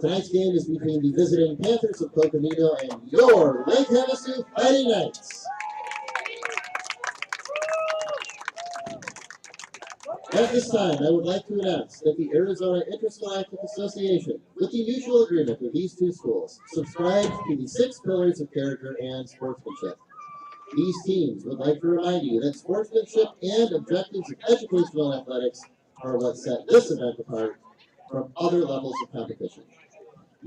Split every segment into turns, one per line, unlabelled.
Tonight's game is between the visiting Panthers of Coconino and your Lake Havasu Fighting Knights. At this time, I would like to announce that the Arizona Interscholastic Association, with the mutual agreement of these two schools, subscribes to the 6 pillars of character and sportsmanship. These teams would like to remind you that sportsmanship and objectives of educational athletics are what set this event apart from other levels of competition.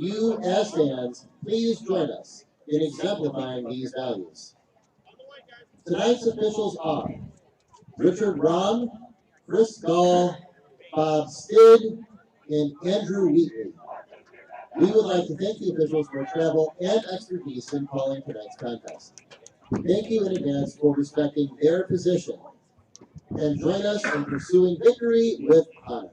You, as fans, please join us in exemplifying these values. Tonight's officials are Richard Rom, Chris Gall, Bob Stid, and Andrew Wheatley. We would like to thank the officials for travel and expertise in calling tonight's contest. Thank you in advance for respecting their position, and join us in pursuing victory with honor.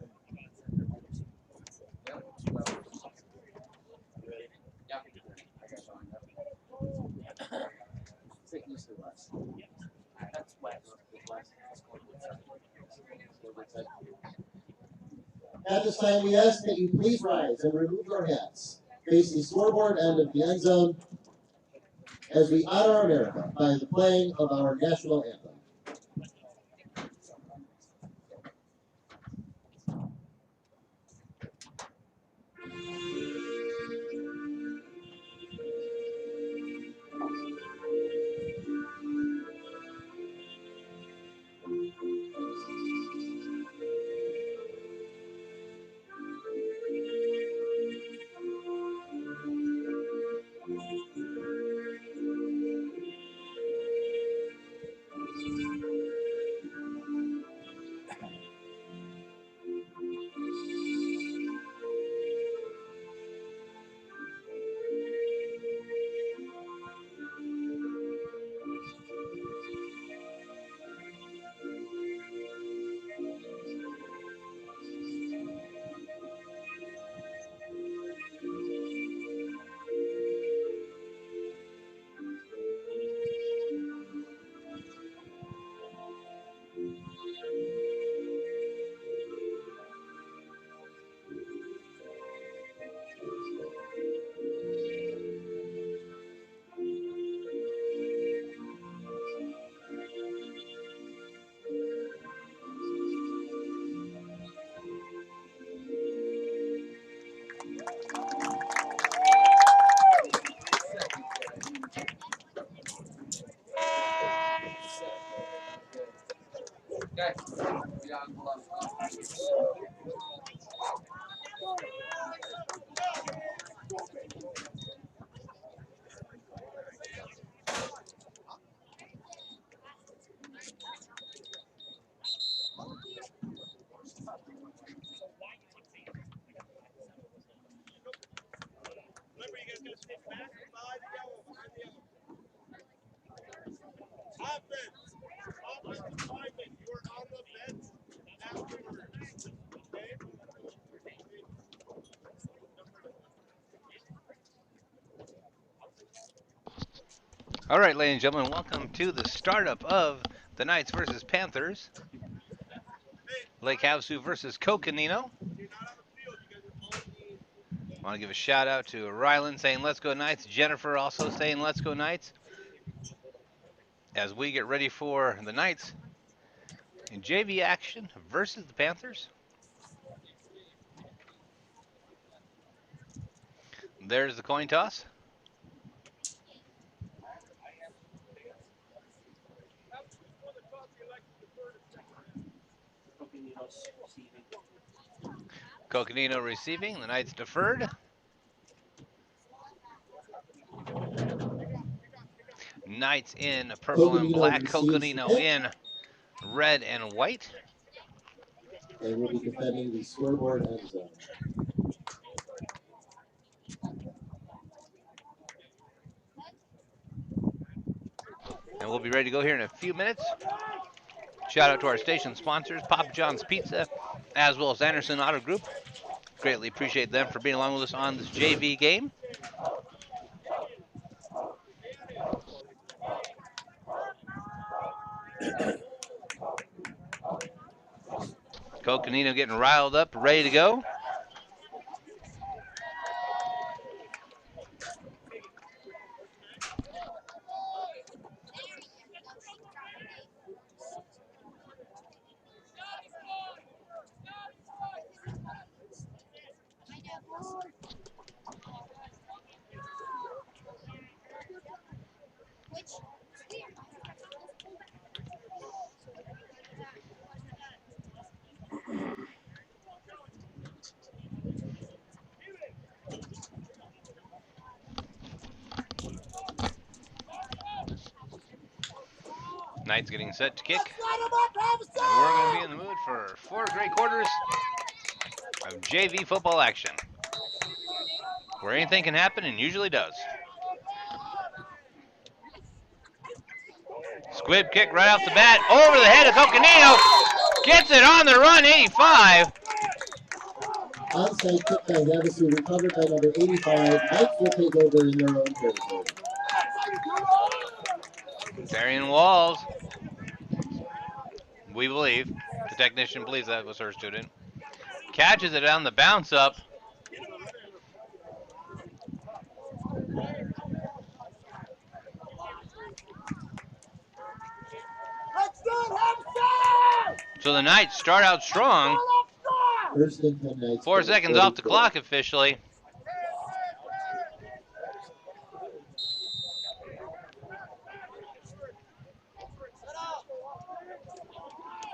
At this time, we ask that you please rise and remove your hats, face the scoreboard end of the end zone, as we honor our America by the playing of our national anthem.
All right, ladies and gentlemen, welcome to the startup of the Knights versus Panthers. Lake Havasu versus Coconino. I want to give a shout out to Rylan saying let's go Knights. Jennifer also saying let's go Knights. As we get ready for the Knights in JV action versus the Panthers. There's the coin toss. Coconino receiving, the Knights deferred. Knights in purple and black, Coconino in red and white.
And we'll be defending the scoreboard end zone.
And we'll be ready to go here in a few minutes. Shout out to our station sponsors, Papa John's Pizza, as well as Anderson Auto Group. Greatly appreciate them for being along with us on this JV game. Coconino getting riled up, ready to go. Knights getting set to kick. And we're going to be in the mood for 4 great quarters of JV football action, where anything can happen and usually does. Squib kick right off the bat, over the head of Coconino. Gets it on the run, 85.
Onside kick by Havasu, recovered by number 85. Knights will take over in their own territory.
Darian Walls, we believe, the technician believes that was her student, catches it on the bounce up. So the Knights start out strong.
First and 10 Knights.
4 seconds off the clock officially.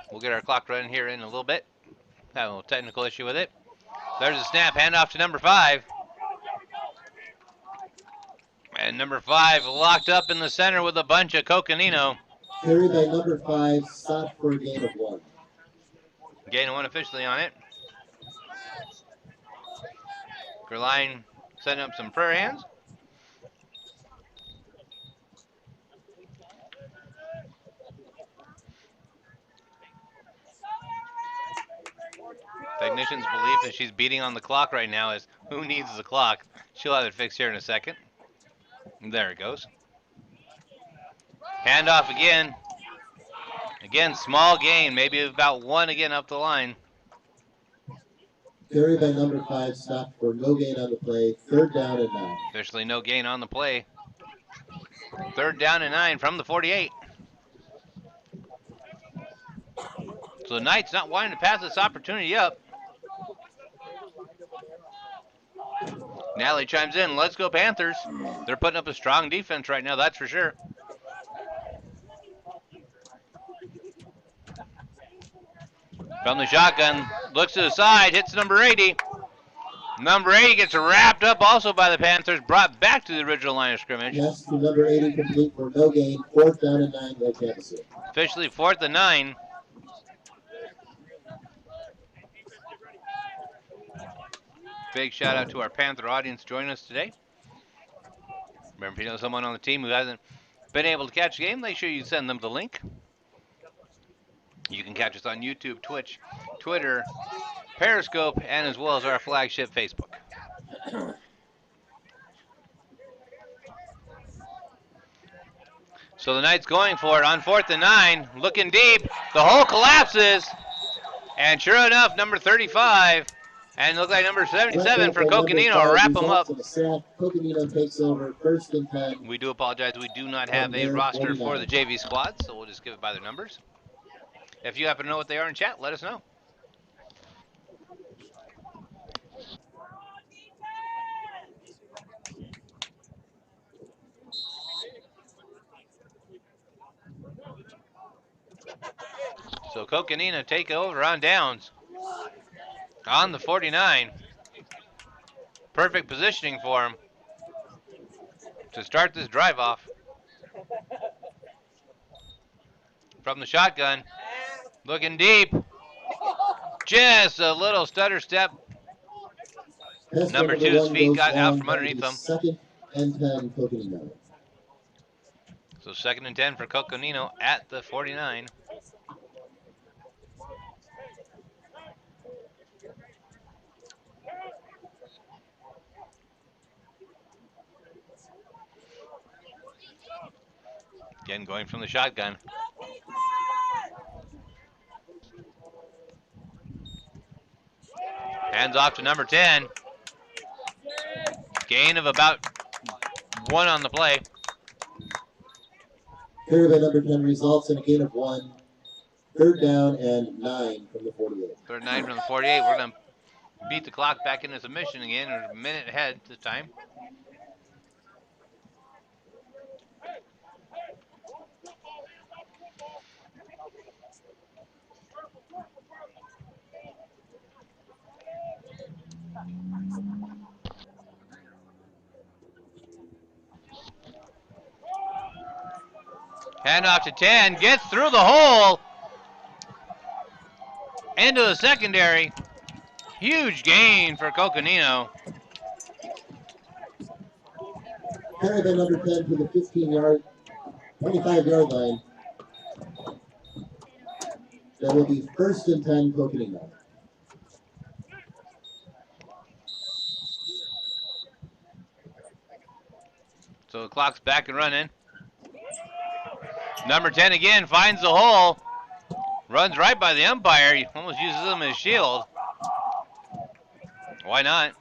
We'll get our clock running here in a little bit. Have a little technical issue with it. There's a snap, handoff to number 5. And number 5 locked up in the center with a bunch of Coconino.
Carried by number 5, stopped for a gain of 1.
Gain of 1 officially on it. Gerline setting up some prayer hands. Technician's belief that she's beating on the clock right now is, who needs the clock? She'll have it fixed here in a second. There it goes. Handoff again. Again, small gain, maybe about 1 again up the line.
Carried by number 5, stopped for no gain on the play. 3rd down and 9.
Officially no gain on the play. 3rd down and 9 from the 48. So the Knights not wanting to pass this opportunity up. Natalie chimes in, let's go Panthers. They're putting up a strong defense right now, that's for sure. From the shotgun, looks to the side, hits number 80. Number 80 gets wrapped up also by the Panthers, brought back to the original line of scrimmage.
Yes, to number 80 complete for no gain. 4th down and 9, no Havasu.
Officially 4th and 9. Big shout out to our Panther audience joining us today. Remember, if you know someone on the team who hasn't been able to catch the game, make sure you send them the link. You can catch us on YouTube, Twitch, Twitter, Periscope, and as well as our flagship Facebook. So the Knights going for it on 4th and 9, looking deep. The hole collapses, and sure enough, number 35. And it looks like number 77 for Coconino will wrap them up.
Coconino takes over 1st and 10.
We do apologize. We do not have a roster for the JV squad, so we'll just give it by their numbers. If you happen to know what they are in chat, let us know. So Coconino take over on downs. On the 49. Perfect positioning for him to start this drive off. From the shotgun, looking deep. Just a little stutter step. Number 2's feet got out from underneath him.
2nd and 10, Coconino.
So 2nd and 10 for Coconino at the 49. Again, going from the shotgun. Hands off to number 10. Gain of about 1 on the play.
Carry by number 10 results in a gain of 1. 3rd down and 9 from the 48.
3rd and 9 from the 48. We're going to beat the clock back into submission again. We're a minute ahead this time. Handoff to 10, gets through the hole. Into the secondary. Huge gain for Coconino.
Carry by number 10 to the 25-yard line. That will be 1st and 10 Coconino.
So the clock's back and running. Number 10 again finds the hole. Runs right by the umpire. He almost uses him as shield. Why not?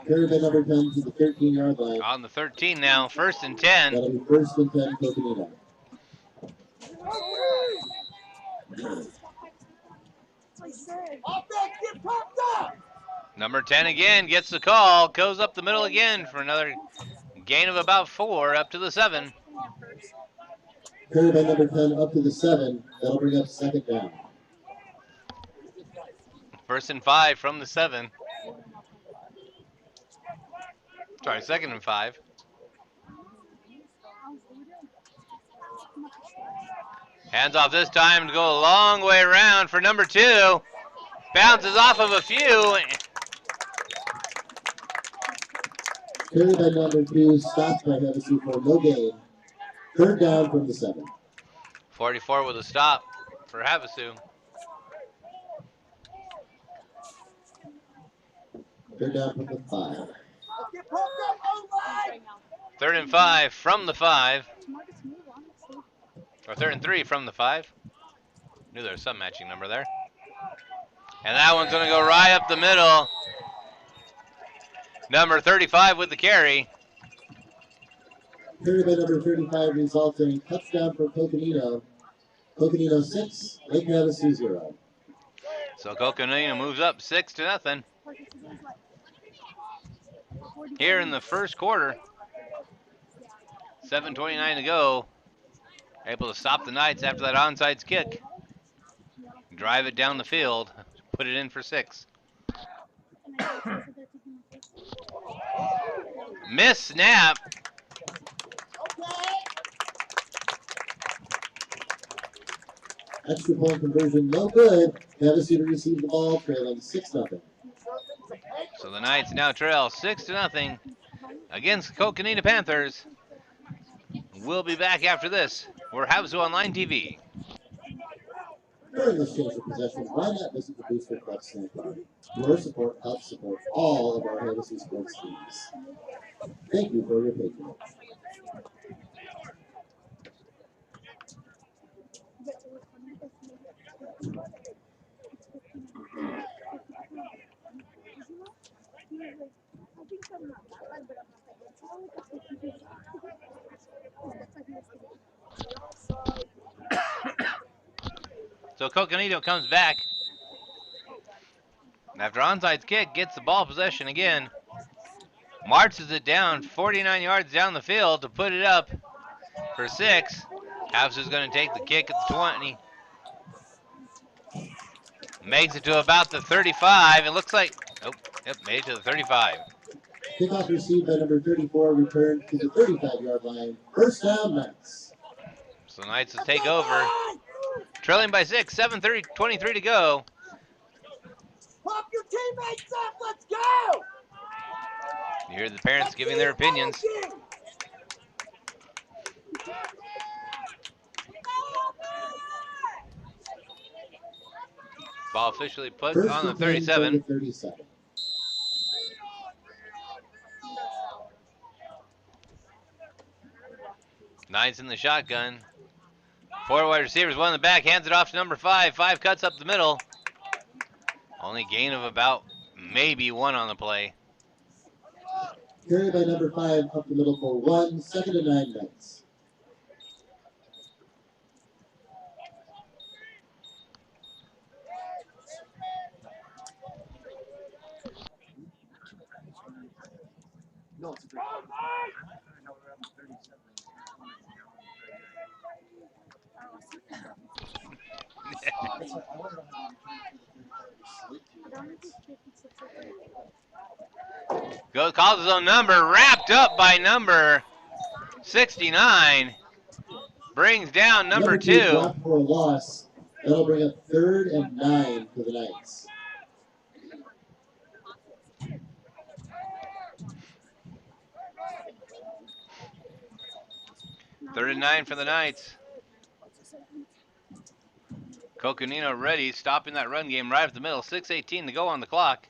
Carry by number 10 to the 13-yard line.
On the 13 now, 1st and 10.
That'll be 1st and 10 Coconino.
Number 10 again gets the call. Goes up the middle again for another gain of about 4 up to the 7.
Carry by number 10 up to the 7. That'll bring up 2nd down.
1st and 5 from the 7. Sorry, 2nd and 5. Hands off this time to go a long way around for number 2. Bounces off of a few.
Carry by number 2, stopped by Havasu for no gain. 3rd down from the 7.
44 with a stop for Havasu.
3rd down from the 5.
3rd and 5 from the 5. Or 3rd and 3 from the 5. Knew there was some matching number there. And that one's going to go right up the middle. Number 35 with the carry.
Carry by number 35 results in a touchdown for Coconino. Coconino 6, Lake Havasu 0.
So Coconino moves up 6-0. Here in the first quarter. 7:29 to go. Able to stop the Knights after that onside kick. Drive it down the field. Put it in for 6. Miss snap.
Extra point conversion, no good. Havasu to receive the ball, trailing 6-0.
So the Knights now trail 6-0 against Coconino Panthers. We'll be back after this. We're Havasu Online TV.
During this change of possession, why not visit the Booster Club snack bar? Your support helps support all of our Havasu sports teams. Thank you for your patronage.
So Coconino comes back. After onside kick, gets the ball possession again. Marches it down 49 yards down the field to put it up for 6. Havasu is going to take the kick at the 20. Makes it to about the 35. It looks like, oh, yep, made it to the 35.
Kickoff received by number 34, returned to the 35-yard line. 1st down, Knights.
So the Knights will take over. Trailing by 6, 7:23 to go.
Pop your teammates up, let's go!
You hear the parents giving their opinions. Ball officially put on the 37. Knights in the shotgun. 4 wide receivers, 1 in the back, hands it off to number 5. 5 cuts up the middle. Only gain of about maybe 1 on the play.
Carry by number 5 up the middle for 1, 2nd and 9 Knights. No, it's a great
calls his own number, wrapped up by number 69. Brings down number 2.
Dropped for a loss. That'll bring up 3rd and 9 for the Knights.
Third and 9 for the Knights. Coconino ready, stopping that run game right up the middle. 6:18 to go on the clock.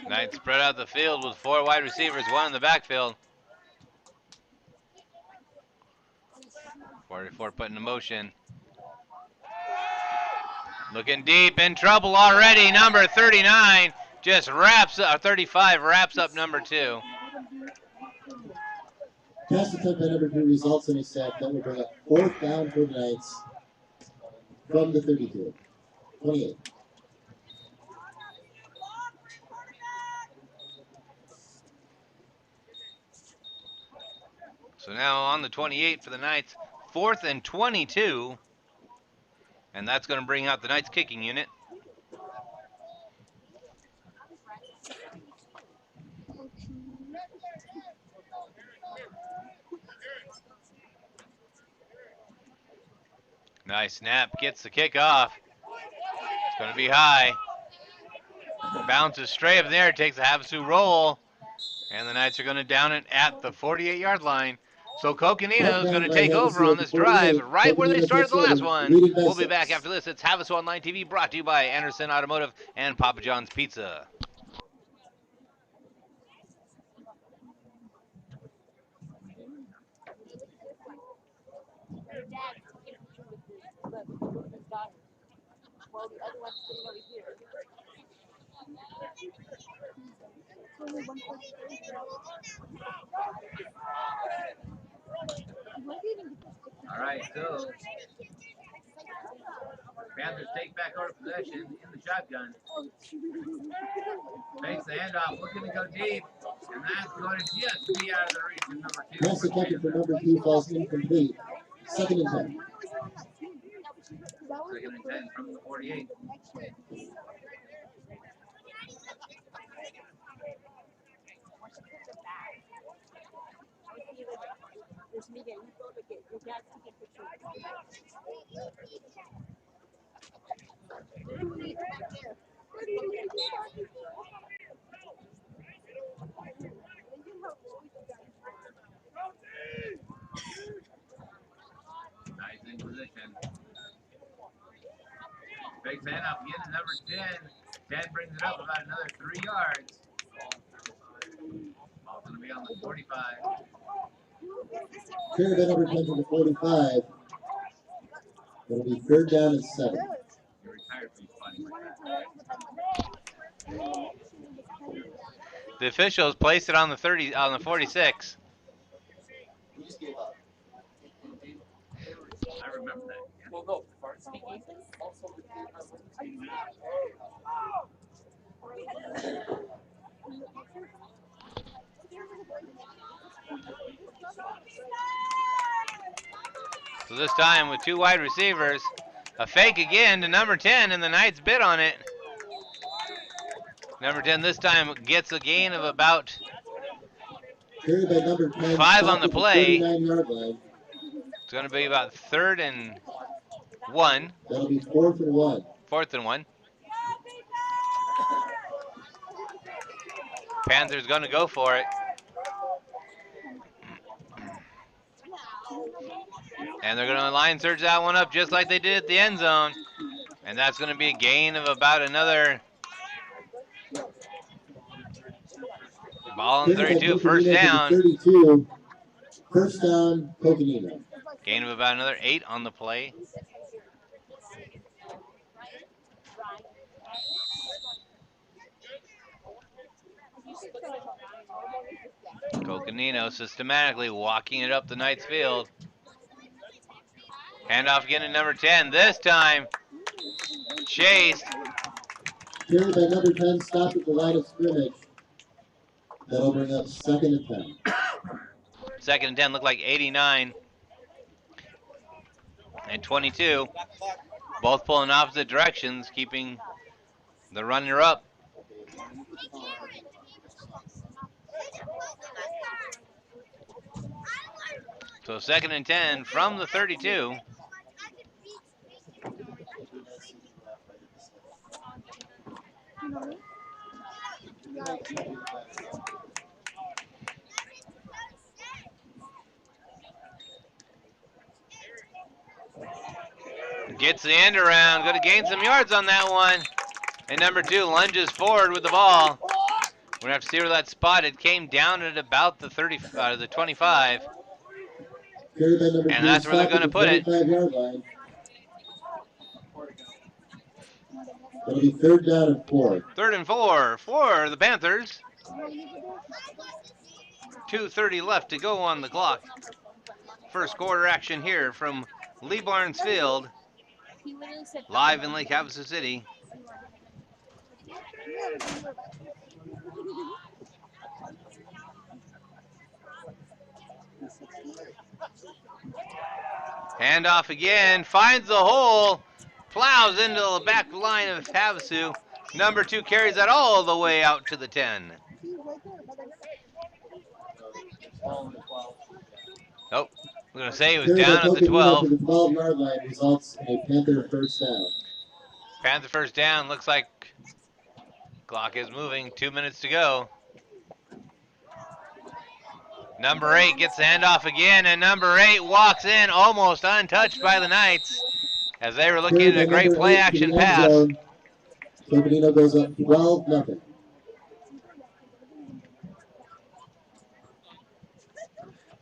Knights spread out the field with 4 wide receivers, 1 in the backfield. 44 put into motion. Looking deep, in trouble already. Number 39 just wraps up, 35 wraps up number 2.
Pass attempt by number 2 results in a sack. That will bring up 4th down for the Knights from the 32. 28.
So now on the 28 for the Knights, 4th and 22. And that's going to bring out the Knights kicking unit. Nice snap, gets the kick off. It's going to be high. Bounces straight up there, takes a Havasu roll. And the Knights are going to down it at the 48-yard line. So Coconino is going to take over on this drive right where they started the last one. We'll be back after this. It's Havasu Online TV brought to you by Anderson Automotive and Papa John's Pizza. All right, so Panthers take back over possession in the shotgun. Takes the handoff, looking to go deep, and that's going to just be out of the reach of number 2.
Pass attempt for number 2 falls incomplete. 2nd and 10.
2nd and 10 from the 48. Nice in position. Big man up again to number 10. 10 brings it up about another 3 yards. Ball's going to be on the 45.
Carry by number 10 to the 45. It'll be 3rd down and 7.
You're retired from funny. The officials placed it on the 46. I remember that. Well, no. So this time with 2 wide receivers, a fake again to number 10, and the Knights bid on it. Number 10 this time gets a gain of about 5 on the play. It's going to be about 3rd and 1.
That'll be 4th and 1.
4th and 1. Panthers going to go for it. And they're going to line surge that one up just like they did at the end zone. And that's going to be a gain of about another ball on 32, 1st down.
32, 1st down, Coconino.
Gain of about another 8 on the play. Coconino systematically walking it up the Knights field. Handoff again to number 10. This time, chased.
Carry by number 10, stopped at the line of scrimmage. That'll bring up 2nd and 10.
2nd and 10 look like 89 and 22. Both pulling opposite directions, keeping the runner up. So 2nd and 10 from the 32. Gets the end around, going to gain some yards on that one. And number 2 lunges forward with the ball. We're going to have to see where that spot. It came down at about the the 25. And that's where they're going to put it.
25-yard line. It'll be 3rd down and 4.
3rd and 4 for the Panthers. 2:30 left to go on the clock. First quarter action here from Lee Barnes Field, live in Lake Havasu City. Handoff again, finds the hole, plows into the back line of Havasu. Number 2 carries that all the way out to the 10. Nope, I'm going to say it was down at the 12.
To the 12-yard line results in a Panther 1st down.
Panther 1st down, looks like clock is moving, 2 minutes to go. Number 8 gets the handoff again, and number 8 walks in almost untouched by the Knights as they were looking at a great play-action pass.
Coconino goes up 12-0.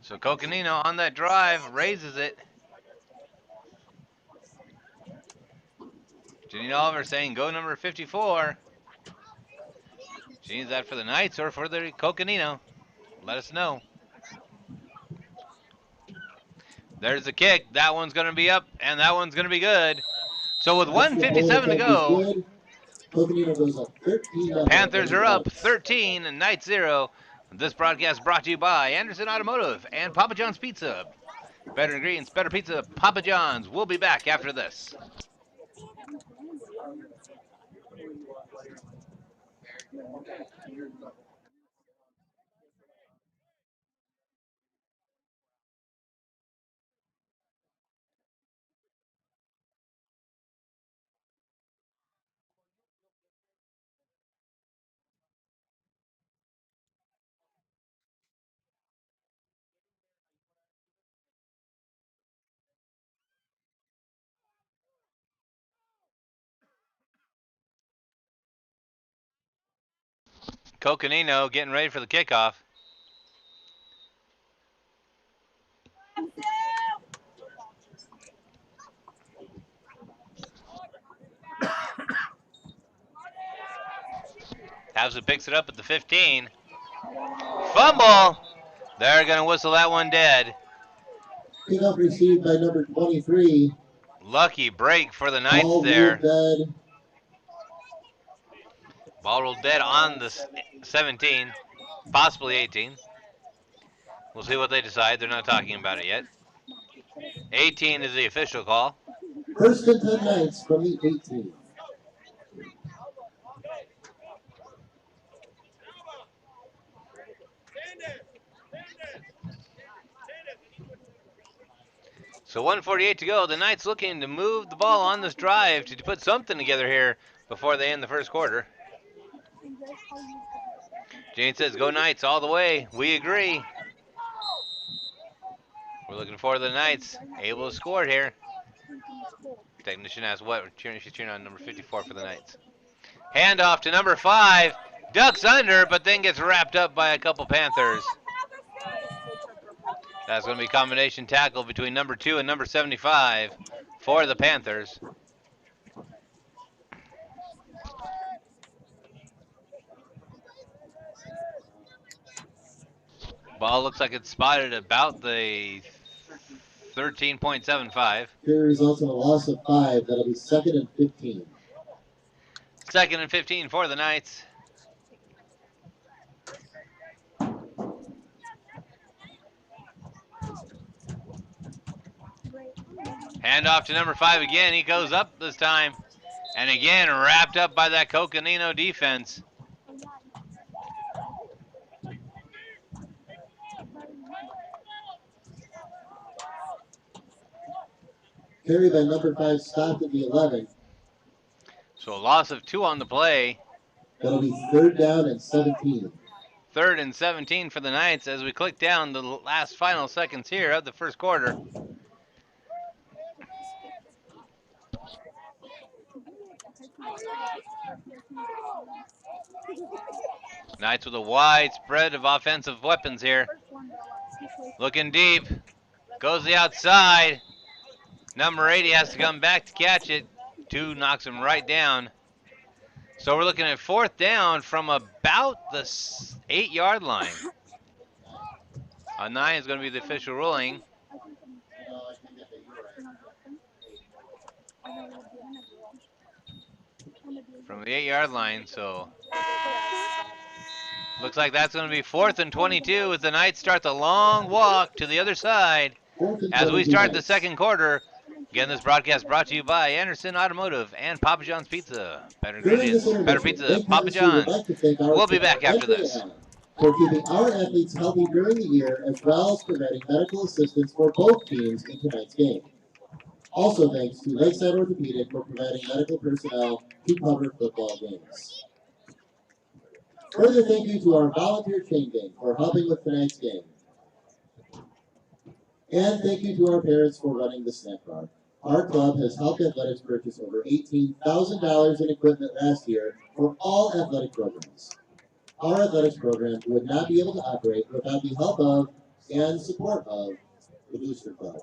So Coconino on that drive raises it. Janine Oliver saying go number 54. She needs that for the Knights or for the Coconino. Let us know. There's the kick. That one's going to be up, and that one's going to be good. So with 1:57 to go, Panthers are up 13 and Knights 0. This broadcast brought to you by Anderson Automotive and Papa John's Pizza. Better ingredients, better pizza, Papa John's. We'll be back after this. Coconino getting ready for the kickoff. Havasu picks it up at the 15. Fumble! They're going to whistle that one dead.
Kickoff received by number 23.
Lucky break for the Knights
Ball
there.
Dead.
Ball rolled dead on the 17, possibly 18. We'll see what they decide. They're not talking about it yet. 18 is the official call.
1st and 10 Knights from the 18.
So 1:48 to go. The Knights looking to move the ball on this drive to put something together here before they end the first quarter. Jane says, go Knights all the way. We agree. We're looking for the Knights able to score here. Technician asks what? She's cheering on number 54 for the Knights. Handoff to number 5. Ducks under, but then gets wrapped up by a couple Panthers. That's going to be a combination tackle between number 2 and number 75 for the Panthers. Ball looks like it's spotted about the 13.75.
Here results in a loss of 5. That'll be 2nd and 15.
2nd and 15 for the Knights. Hand off to number 5 again. He goes up this time. And again, wrapped up by that Coconino defense.
Carry by number 5 stopped at the 11.
So a loss of 2 on the play.
That'll be 3rd down and 17.
3rd and 17 for the Knights as we click down the last final seconds here of the first quarter. Knights with a wide spread of offensive weapons here. Looking deep. Goes the outside. Number 80 has to come back to catch it. 2 knocks him right down. So we're looking at 4th down from about the 8-yard line. A 9 is going to be the official ruling. From the 8-yard line, so looks like that's going to be 4th and 22 as the Knights start the long walk to the other side as we start the second quarter. Again, this broadcast brought to you by Anderson Automotive and Papa John's Pizza. Better ingredients, better pizza, Papa John's. We'll be back after this.
For keeping our athletes healthy during the year, as well as providing medical assistance for both teams in tonight's game. Also thanks to Lakeside Orthopedic for providing medical personnel to cover football games. Further thank you to our volunteer chain gang for helping with tonight's game. And thank you to our parents for running the snack bar. Our club has helped athletics purchase over $18,000 in equipment last year for all athletic programs. Our athletics program would not be able to operate without the help of and support of the Booster Club.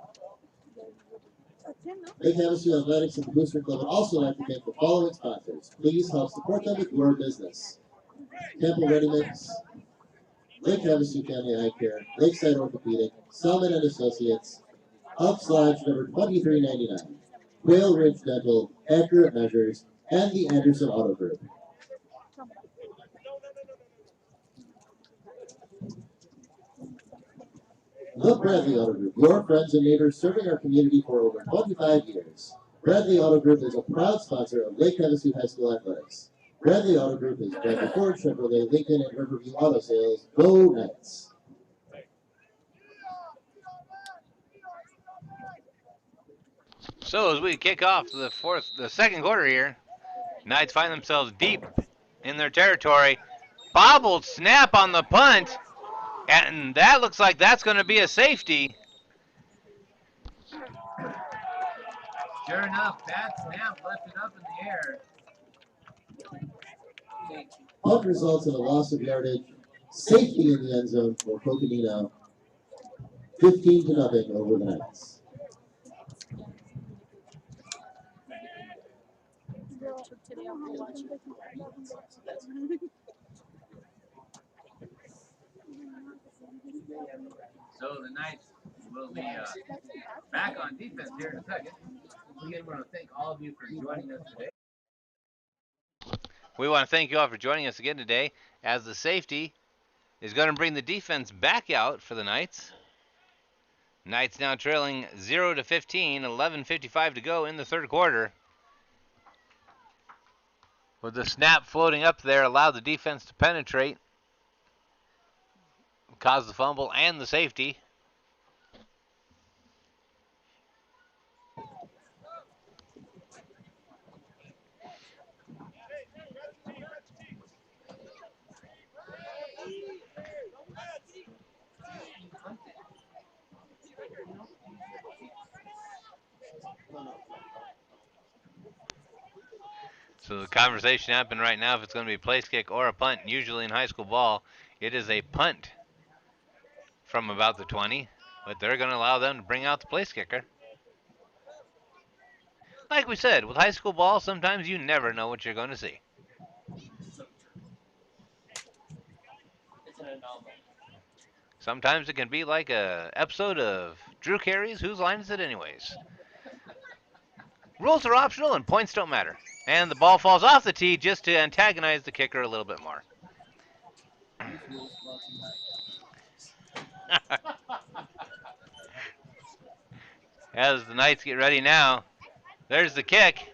Lake Havasu Athletics and the Booster Club would also like to thank the following sponsors. Please help support them with your business. Temple Ready Mix, Lake Havasu Family Eye Care, Lakeside Orthopedic, Selman and Associates, Elks Lodge number 2399, Quail Ridge Dental, Accurate Measures, and the Anderson Auto Group. The Bradley Auto Group, your friends and neighbors serving our community for over 25 years. Bradley Auto Group is a proud sponsor of Lake Havasu High School Athletics. Bradley Auto Group is Bradley Ford, Chevrolet, Lincoln, and Riverview Auto Sales. Go Knights!
So as we kick off the second quarter here, Knights find themselves deep in their territory. Bobbled snap on the punt, and that looks like that's going to be a safety.
Sure enough, bad snap left it up in the air.
Punt results in a loss of yardage. Safety in the end zone for Coconino. 15-0 over the Knights.
So the Knights will be back on defense here in a second. Again, we want to thank all of you for joining us today.
We want to thank you all for joining us again today as the safety is going to bring the defense back out for the Knights. Knights now trailing 0-15, 11:55 to go in the third quarter. With the snap floating up there, allowed the defense to penetrate, caused the fumble and the safety. So the conversation happening right now, if it's going to be a place kick or a punt, usually in high school ball, it is a punt from about the 20, but they're going to allow them to bring out the place kicker. Like we said, with high school ball, sometimes you never know what you're going to see. Sometimes it can be like a episode of Drew carries. Whose line is it anyways? Rules are optional and points don't matter. And the ball falls off the tee just to antagonize the kicker a little bit more. As the Knights get ready now, there's the kick.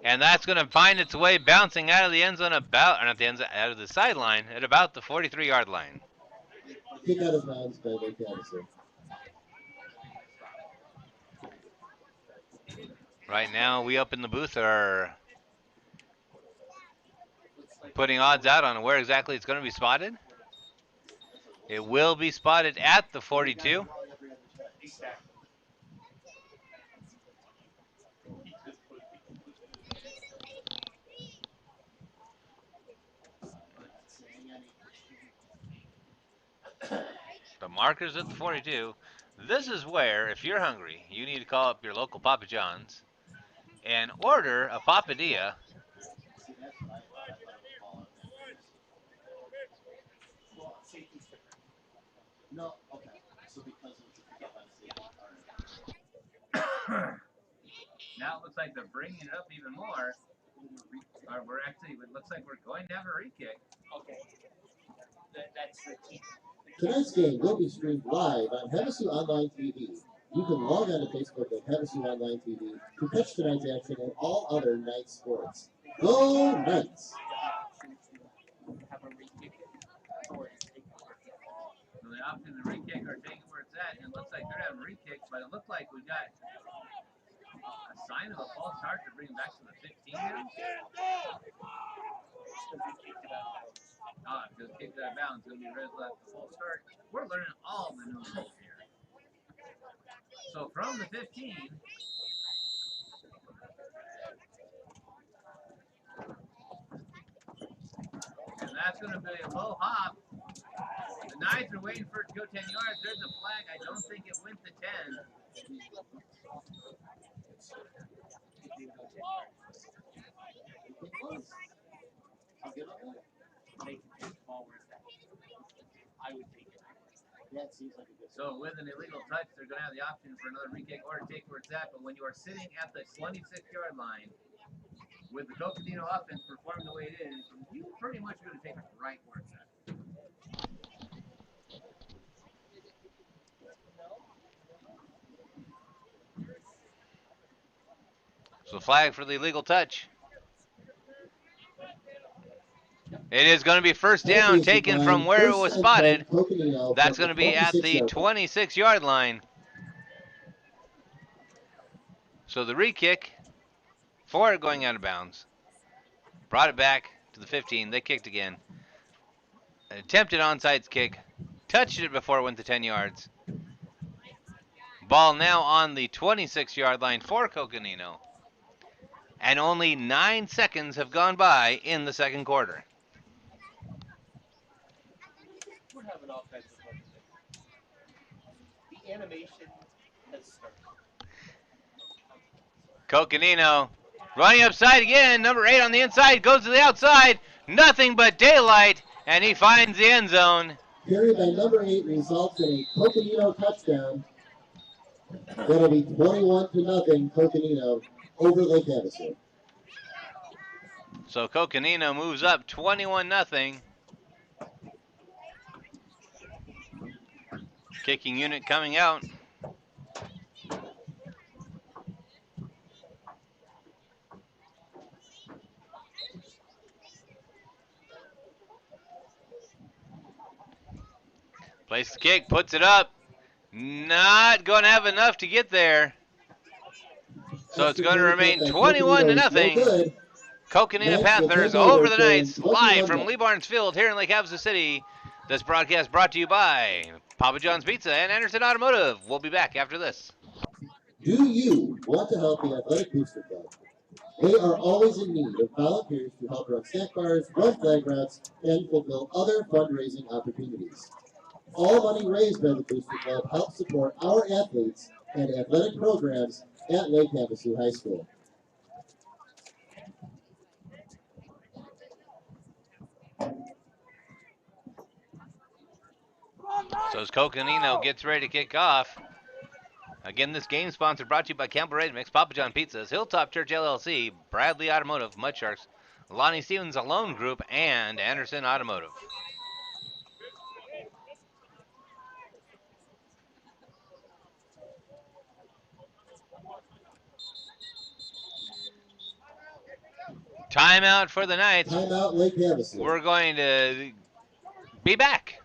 And that's going to find its way bouncing out of the end zone about, or not the end zone, out of the sideline at about the 43-yard line.
Kick out of bounds by Lake Havasu.
Right now, we up in the booth are putting odds out on where exactly it's going to be spotted. It will be spotted at the 42. The marker's at the 42. This is where, if you're hungry, you need to call up your local Papa John's and order a papadilla.
No, okay. So because
Now it looks like they're bringing it up even more. Or it looks like we're going to have a re-kick.
Okay. That's the key.
tonight's game will be streamed live on Havasu Online TV. You can log on to Facebook at Havasu Online TV to catch tonight's action and all other night sports. Go Knights!
Have a re-kick it or take it.
So the option to re-kick or take it where it's at. And it looks like they're having re-kick, but it looks like we got a sign of a false start to bring it back to the 15 now. Because kicked out of bounds, going to be red left, the false start. We're learning all the new rules here. So from the 15, and that's going to be a low hop. The Knights are waiting for it to go 10 yards. There's a flag. I don't think it went to 10.
I would take it. That seems like a good.
So with an illegal touch, they're going to have the option for another re-kick or to take where it's at. But when you are sitting at the 26-yard line with the Coconino offense performing the way it is, you pretty much going to take it right where it's at.
So flag for the illegal touch. It is going to be first down taken from where it was spotted. That's going to be at the 26-yard line. So the re-kick for it going out of bounds. Brought it back to the 15. They kicked again. An attempted onside kick. Touched it before it went to 10 yards. Ball now on the 26-yard line for Coconino. And only 9 seconds have gone by in the second quarter.
We're having all kinds of fun today. The animation has started.
Coconino running upside again. Number 8 on the inside goes to the outside. Nothing but daylight, and he finds the end zone.
Carry by number 8 results in a Coconino touchdown. That'll be 21-0 Coconino over Lake Havasu.
So Coconino moves up 21-0. Kicking unit coming out. Places the kick, puts it up. Not going to have enough to get there. So it's going to remain 21-0. Coconino Panthers over the Knights, live from Lee Barnes Field here in Lake Havasu City. This broadcast brought to you by Papa John's Pizza and Anderson Automotive. We'll be back after this.
Do you want to help the Athletic Booster Club? They are always in need of volunteers to help run snack bars, run flag routes, and fulfill other fundraising opportunities. All money raised by the Booster Club helps support our athletes and athletic programs at Lake Havasu High School.
So as Coconino gets ready to kick off, Again, this game sponsor brought to you by Campbell Ready Mix, Papa John Pizzas, Hilltop Church LLC, Bradley Automotive, Mud Sharks, Lonnie Stevens Alone Group, and Anderson Automotive. Timeout for the Knights.
Timeout, Lake Havasu.
We're going to be back.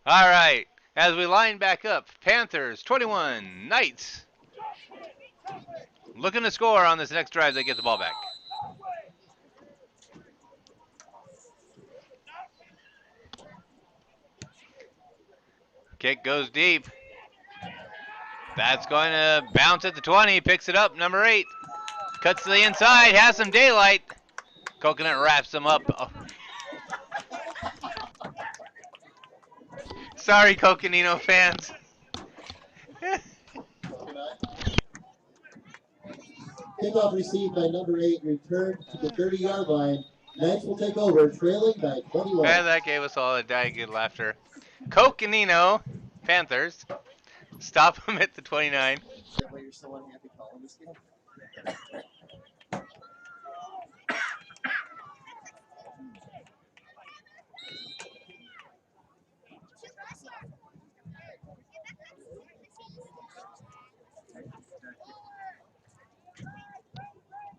All right, as we line back up, Panthers 21, Knights looking to score on this next drive. They get the ball back. Kick goes deep. That's going to bounce at the 20, picks it up, number 8. Cuts to the inside, has some daylight. Coconut wraps him up. Oh. Sorry, Coconino fans.
Kickoff received by number 8, returned to the 30-yard line. Knights will take over, trailing by 21.
And that gave us all a die good laughter. Coconino Panthers stop him at the 29.
Is that why you're so unhappy calling this game?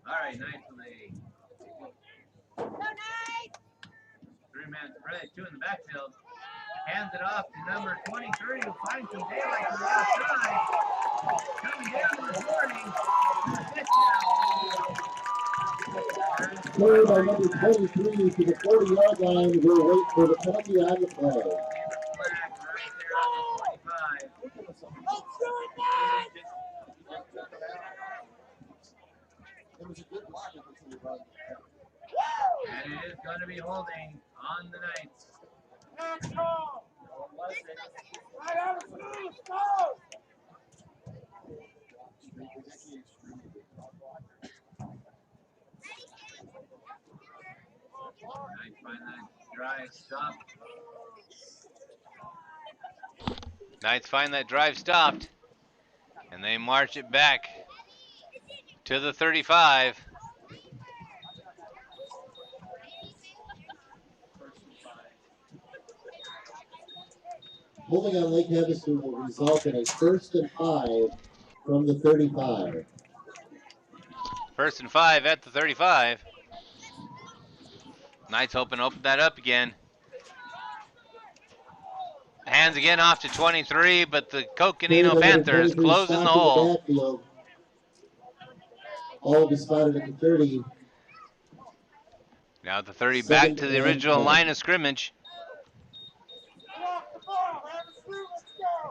All right, Knights with a 3-man spread, 2 in the backfield. Hands it off to number 23 who finds some daylight to the outside. Coming down to the 40.
Cleared by number 23 to the 40-yard line. We'll wait for the penalty on the play.
Flag right there on the 25.
It was a good block until you run.
And it is going to be holding on the Knights. Knights find that drive stop.
Knights find that drive stopped, and they march it back to the 35.
Holding on Lake Havasu will result in a 1st and 5 from the 35.
1st and 5 at the 35. Knights hoping to open that up again. Hands again off to 23, but the Coconino Panthers closing the hole.
All be spotted at the 30.
Now at the 30, back to the original line of scrimmage.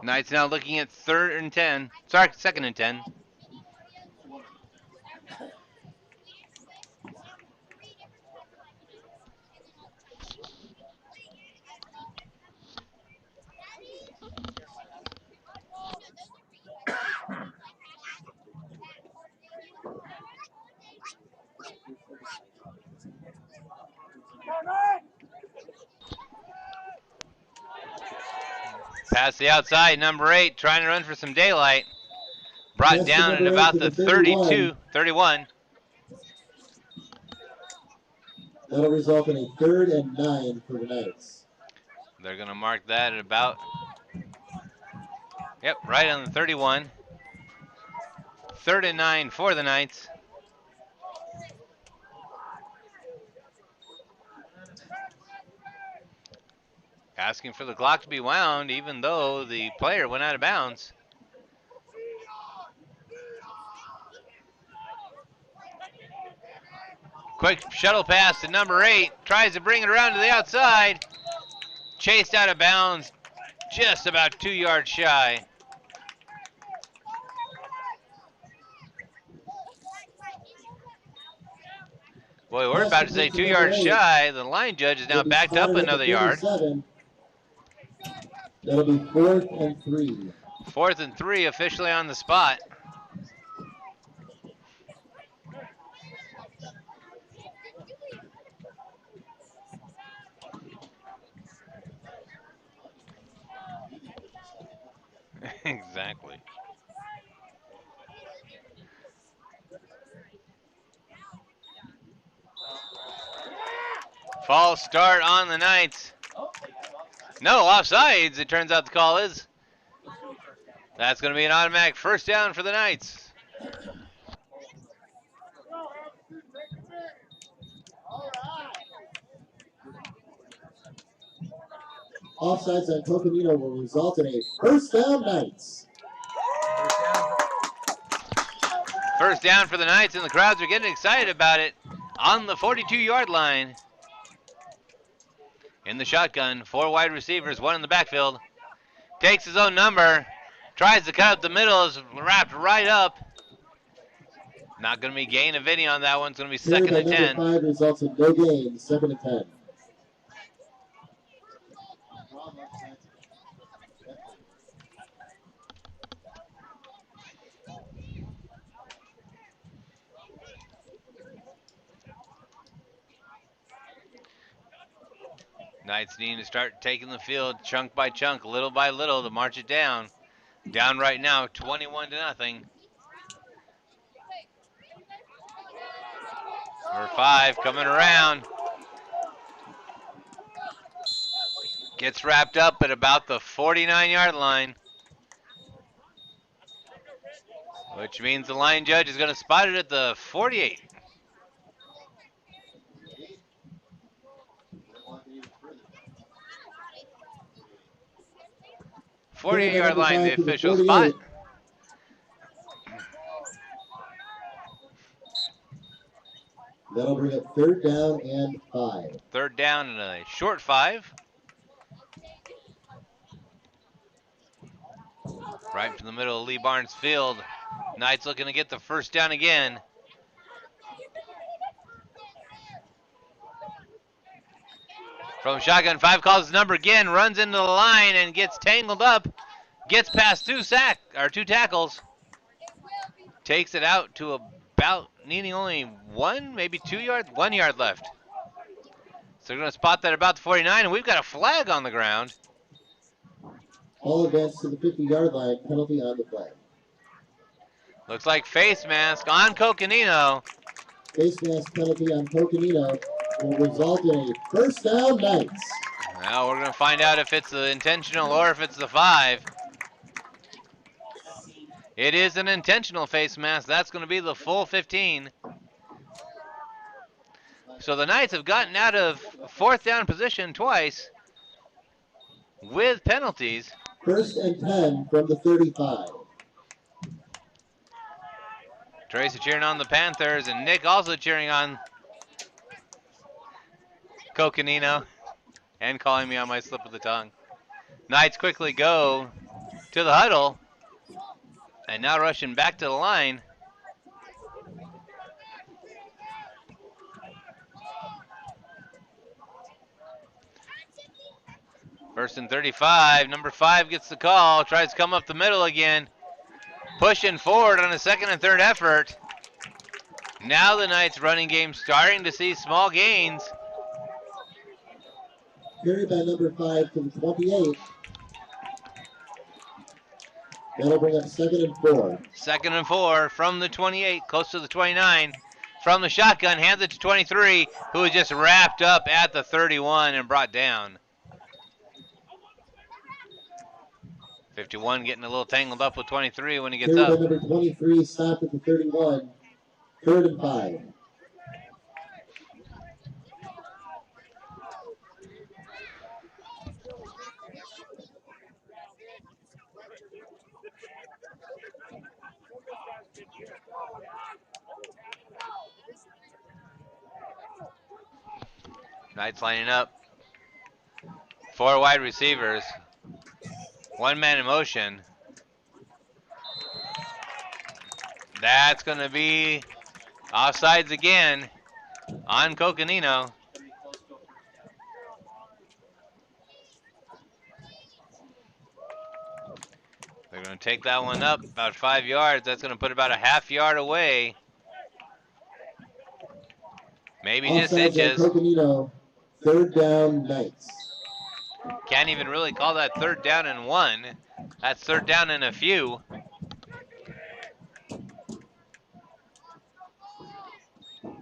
Knights now looking at 3rd and 10. Sorry, 2nd and 10. Pass the outside, number 8, trying to run for some daylight. Brought down at about the 32, 31.
That'll result in a 3rd and 9 for the Knights.
They're going to mark that at about, yep, right on the 31. 3rd and 9 for the Knights. Asking for the clock to be wound, even though the player went out of bounds. Quick shuttle pass to number 8. Tries to bring it around to the outside. Chased out of bounds, just about 2 yards shy. Boy, we're about to say 2 yards shy. The line judge is now backed up another yard.
That'll be 4th and 3.
4th and 3 officially on the spot. Exactly. False start on the Knights. No, offsides, it turns out the call is. That's going to be an automatic first down for the Knights.
Offsides on Coconino will result in a first down, Knights.
First down for the Knights, and the crowds are getting excited about it on the 42-yard line. In the shotgun, 4 wide receivers, 1 in the backfield. Takes his own number, tries to cut up the middle, is wrapped right up. Not going to be gain of any on that one. It's going to be 2nd and 10.
Number 5 results in no gain, 2nd and 10.
Knights need to start taking the field chunk by chunk, little by little to march it down. Down right now, 21-0. Number 5 coming around. Gets wrapped up at about the 49-yard line. Which means the line judge is going to spot it at the 48. Yard line, the official spot.
That'll bring up 3rd down and 5.
3rd down and a short 5. Right from the middle of Lee Barnes Field. Knights looking to get the first down again. From shotgun, 5 calls his number again, runs into the line and gets tangled up. Gets past 2 tackles. Takes it out to about needing only 1, maybe 2 yards, 1 yard left. So they're going to spot that about the 49, and we've got a flag on the ground.
All advance to the 50-yard line, penalty on the flag.
Looks like face mask on Coconino.
Face mask penalty on Coconino will result in a first down, Knights.
Now we're going to find out if it's the intentional or if it's the 5. It is an intentional face mask. That's going to be the full 15. So the Knights have gotten out of 4th down position twice with penalties.
1st and 10 from the 35.
Tracy cheering on the Panthers, and Nick also cheering on Coconino and calling me on my slip of the tongue. Knights quickly go to the huddle, and now rushing back to the line. First and 35, number 5 gets the call, tries to come up the middle again. Pushing forward on a 2nd and 3rd effort. Now the Knights running game starting to see small gains.
Carried by number 5 to the 28. That'll bring up 2nd and 4.
2nd and 4 from the 28, close to the 29. From the shotgun, hands it to 23, who was just wrapped up at the 31 and brought down. 51 getting a little tangled up with 23 when he gets
Carried
up.
by number 23, stopped at the 31. 3rd and 5.
Knights lining up. 4 wide receivers. 1 man in motion. That's going to be offsides again on Coconino.
Gonna be close to a first down.
They're going to take that one up about 5 yards. That's going to put about a half yard away. Maybe just
Offsides on
inches.
Coconino. Third down, Knights.
Can't even really call that third down and 1. That's third down and a few.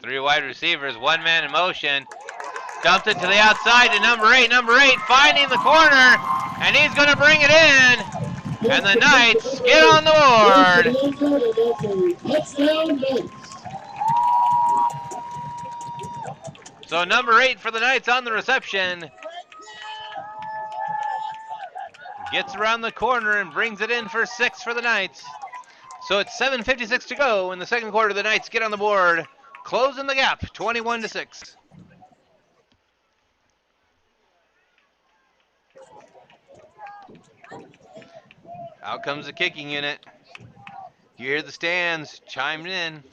Three wide receivers, 1 man in motion. Dumped it to the outside to number 8. Number 8 finding the corner, and he's going to bring it in. And the Knights get on the board.
Touchdown, Knights.
So number 8 for the Knights on the reception. Gets around the corner and brings it in for 6 for the Knights. So it's 7:56 to go in the second quarter. The Knights get on the board, closing the gap, 21-6. Out comes the kicking unit. You hear the stands chiming in.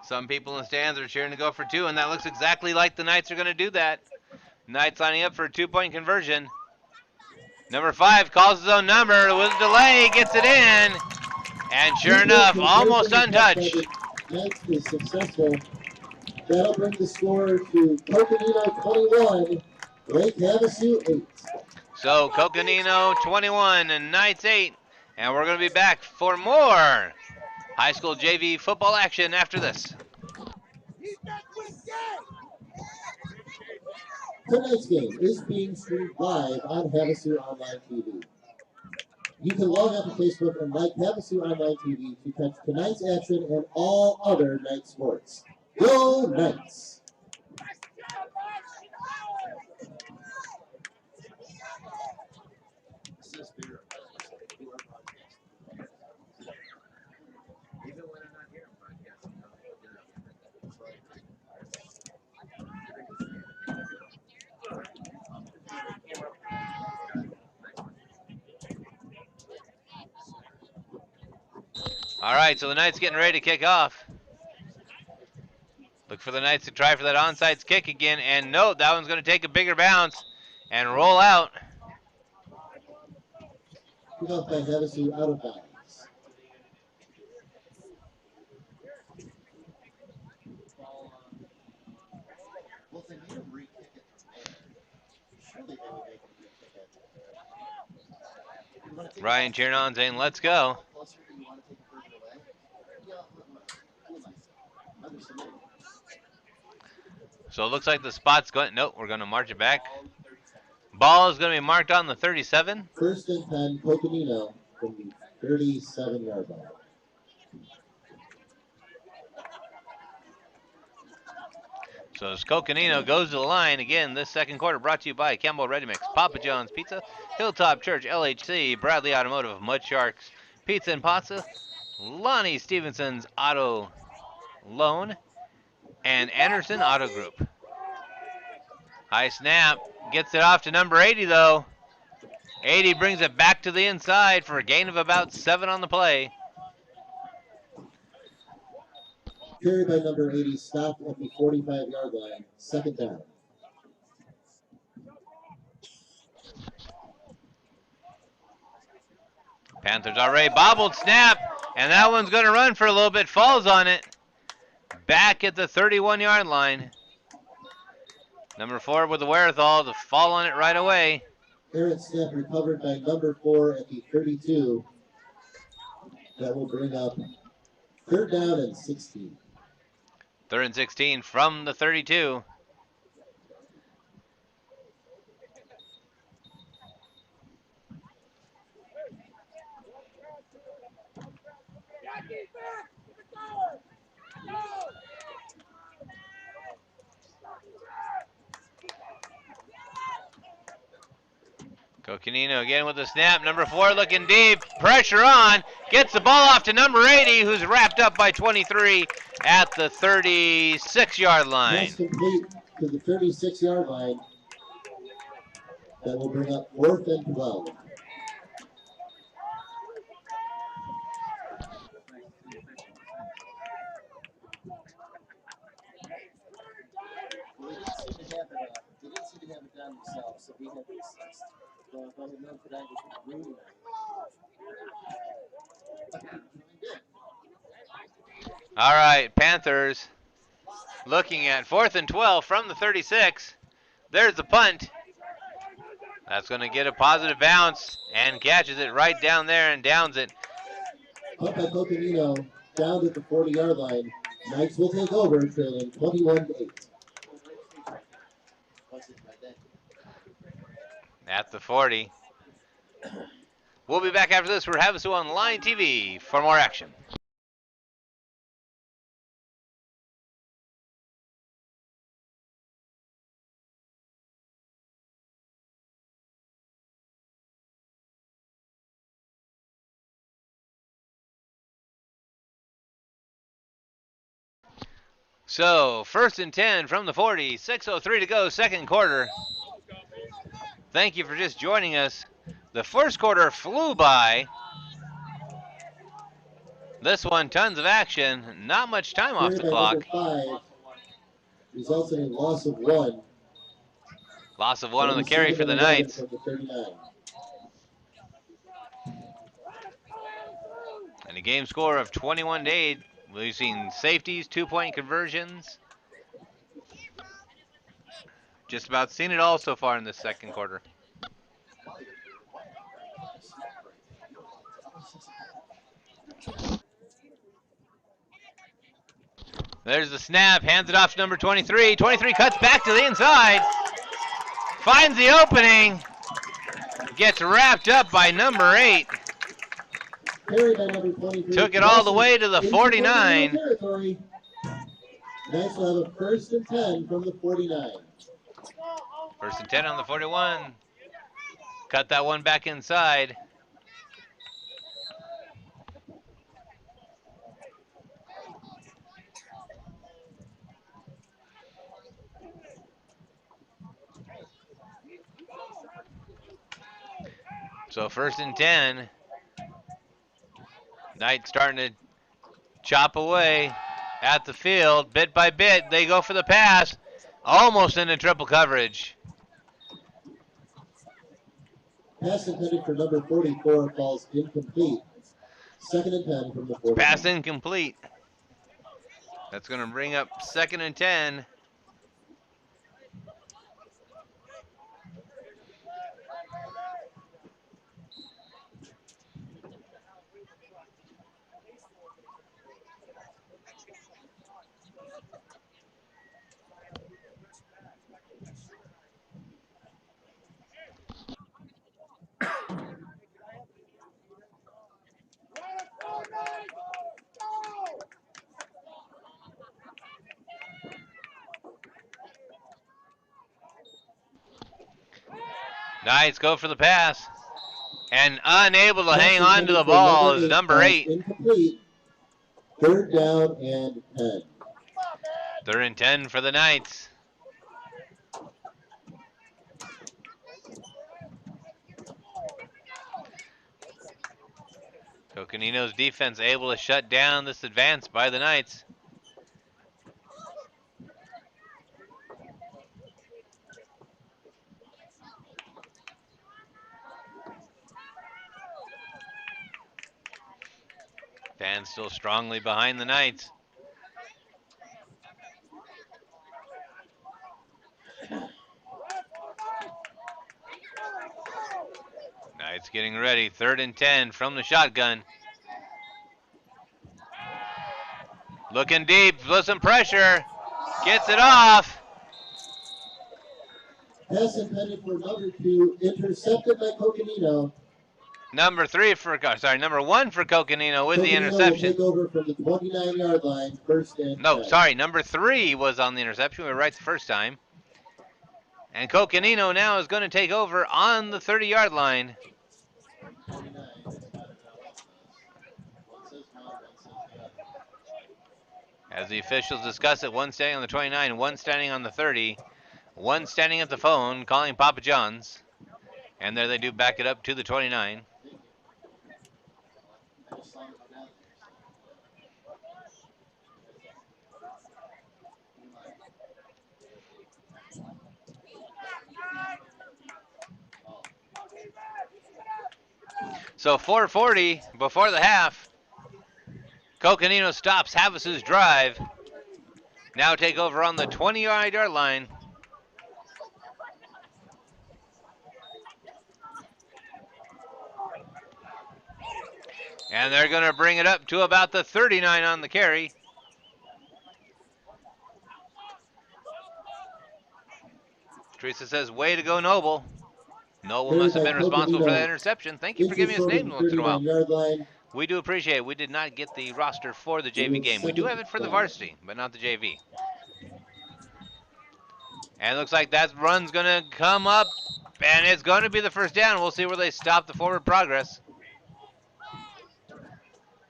Some people in the stands are cheering to go for 2, and that looks exactly like the Knights are going to do that. Knights lining up for a 2-point conversion. Number 5 calls his own number with a delay, gets it in, and sure enough, almost untouched.
Knights is successful. That'll bring the score to Coconino 21, Lake Havasu 8.
So Coconino 21 and Knights 8, and we're going to be back for more high school JV football action after this.
Tonight's game is being streamed live on Havasu Online TV. You can log on to Facebook and like Havasu Online TV to catch tonight's action and all other night sports. Go Knights!
Even when I'm not here, I'm broadcasting.
All right, so the Knights getting ready to kick off. Look for the Knights to try for that onside kick again, and no, that one's going to take a bigger bounce and roll out.
Pick up by Havasu out of bounds. Well, if they need to re-kick it from there, surely they would make it re-kick it. You wanna take
Ryan cheering on saying, let's go.
it closer, or you want to take it further away? Yeah, understood.
So it looks like the spot's going, nope, we're going to march it back. Ball is going to be marked on the 37.
First and 10, Coconino from the 37-yard line.
So as Coconino goes to the line, again, this second quarter brought to you by Campbell Ready Mix, Papa John's Pizza, Hilltop Church, LHC, Bradley Automotive, Mud Sharks, Pizza and Pazza, Lonnie Stevenson's Auto Loan, and Anderson Auto Group. High snap, gets it off to number 80 though. 80 brings it back to the inside for a gain of about 7 on the play.
Carried by number 80, stopped at the 45-yard line, second down.
Panthers already bobbled snap, and that one's going to run for a little bit, falls on it. Back at the 31-yard line. Number 4 with the wherewithal to fall on it right away.
Errant snap recovered by number 4 at the 32. That will bring up third down and 16.
Third and 16 from the 32. Coconino again with the snap. Number 4 looking deep. Pressure on. Gets the ball off to number 80, who's wrapped up by 23 at the 36-yard line.
Pass complete to the 36-yard line. That will bring up 4th and 12. They didn't seem to have it done themselves, so we had to assist. So if I had known that I was really
All right, Panthers looking at 4th and 12 from the 36. There's the punt. That's going to get a positive bounce and catches it right down there and downs it.
Punt by Coconino down at the 40-yard line. Knights will take over, trailing 21-8.
At the 40. We'll be back after this for Havasu on Line TV for more action. So, 1st and 10 from the 40, 6:03 to go, second quarter. Thank you for just joining us. The first quarter flew by. This one, tons of action. Not much time off the clock.
5 results in a loss of 1.
Loss of 1 on the carry for the Knights.
From the 39.
And a game score of 21-8. We've seen safeties, 2-point conversions. Just about seen it all so far in this second quarter. There's the snap, hands it off to number 23. 23 cuts back to the inside. Finds the opening. Gets wrapped up by number 8. Took it all the way to the 49.
Knights will have a 1st and 10 from the 49.
1st and 10 on the 41. Cut that one back inside. So 1st and 10. Knights starting to chop away at the field. Bit by bit, they go for the pass. Almost into triple coverage.
Pass intended for number 44 falls incomplete. 2nd and 10 from the 49.
Pass incomplete. That's going to bring up 2nd and 10. Knights go for the pass. And unable to hang on to the ball is number 8.
Incomplete. 3rd down and 10.
3rd and 10 for the Knights. Coconino's defense able to shut down this advance by the Knights. Fans still strongly behind the Knights. Knights getting ready. 3rd and 10 from the shotgun. Looking deep, with some pressure. Gets it off.
Pass intended for number 2, intercepted by Coconino.
Number 1 for Coconino with the interception.
Will take over from the 29-yard line, 1st and 10.
Sorry, number 3 was on the interception. We were right the first time. And Coconino now is going to take over on the 30-yard line. As the officials discuss it, one standing on the 29, one standing on the 30, one standing at the phone calling Papa John's. And there they do back it up to the 29. So 4:40 before the half. Coconino stops Havasu's drive. Now take over on the 20-yard line. And they're going to bring it up to about the 39 on the carry. Teresa says, way to go, Noble. Noble must have been responsible for that interception. Thank you for giving us names once in a while. We do appreciate it. We did not get the roster for the JV game. We do have it for the varsity, but not the JV. And it looks like that run's going to come up, and it's going to be the first down. We'll see where they stop the forward progress.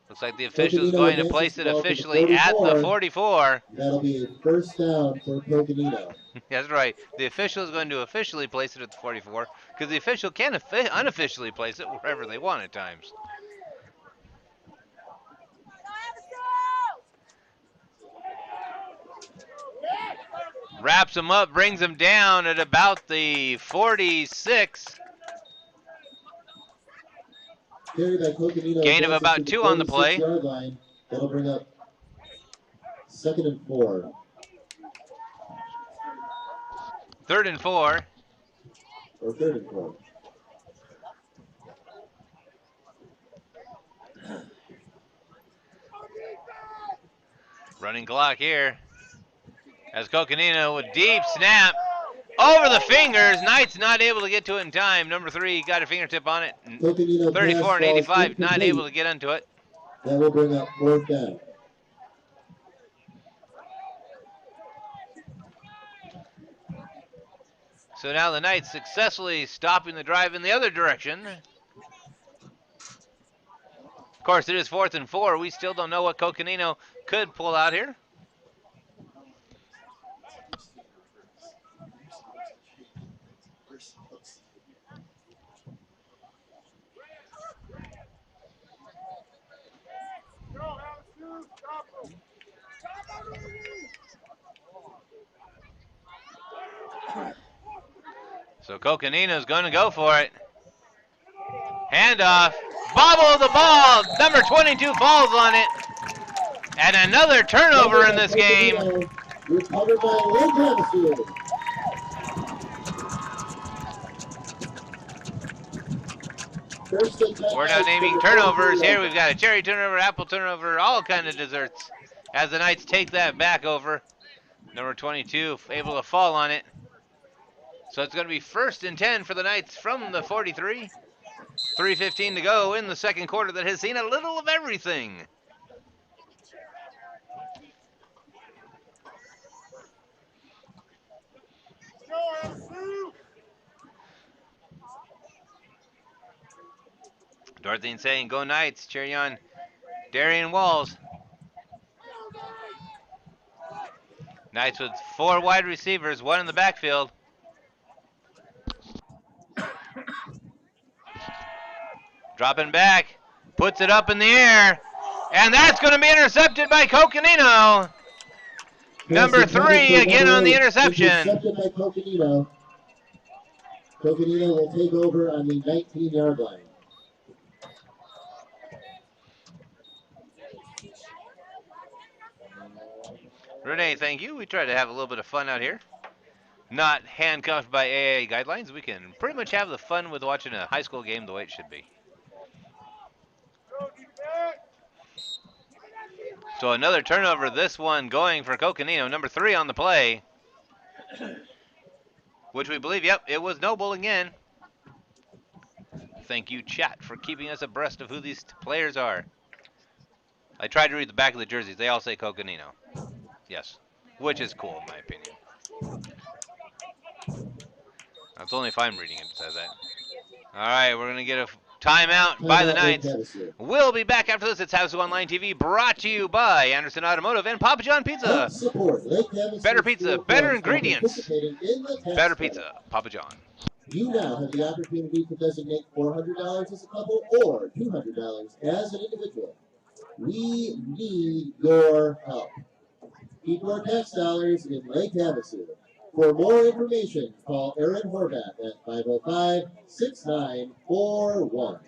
Looks like the official is going to place it officially at the 44.
That'll be a first down for Coconino.
That's right. The official is going to officially place it at the 44 because the official can unofficially place it wherever they want at times. Wraps him up, brings him down at about the 46. Gain of about 2 on the play.
Line. That'll bring up 2nd and 4.
3rd and 4.
Or 3rd and 4.
Running clock here. As Coconino with deep snap. Over the fingers. Knight's not able to get to it in time. Number 3 got a fingertip on it. 34 and 85 not able to get onto it.
That will bring up 4th down.
So now the Knights successfully stopping the drive in the other direction. Of course, it is 4th and 4. We still don't know what Coconino could pull out here. So Coconino's going to go for it. Handoff. Bobble of the ball. Number 22 falls on it. And another turnover in this game.
Recovered by Havasu.
We're now naming turnovers here. We've got a cherry turnover, apple turnover, all kind of desserts. As the Knights take that back over. Number 22 able to fall on it. So it's going to be 1st and 10 for the Knights from the 43. 3:15 to go in the second quarter that has seen a little of everything. Dorothy saying, go Knights, cheering on Darian Walls. Knights with 4 wide receivers, 1 in the backfield. Dropping back, puts it up in the air, and that's going to be intercepted by Coconino. Number 3 again on the interception.
Intercepted by Coconino. Coconino will take over on the 19-yard line.
Renee, thank you. We try to have a little bit of fun out here. Not handcuffed by AA guidelines. We can pretty much have the fun with watching a high school game the way it should be. So another turnover, this one going for Coconino. Number 3 on the play. Which we believe, yep, it was Noble again. Thank you, chat, for keeping us abreast of who these players are. I tried to read the back of the jerseys. They all say Coconino. Yes, which is cool in my opinion. That's only if I'm reading it says that. All right, we're going to get a Timeout by the
Timeout, Lake
Knights.
Havasu.
We'll be back after this. It's Havasu Online TV, brought to you by Anderson Automotive and Papa John Pizza.
Help support Lake Havasu
Better pizza,
school
better
funds by
ingredients.
participating in the tax
Better
credit.
pizza, Papa John.
You now have the opportunity to designate $400 as a couple or $200 as an individual. We need your help. Keep our tax dollars in Lake Havasu. For more information, call Aaron Horvath at 505-6941.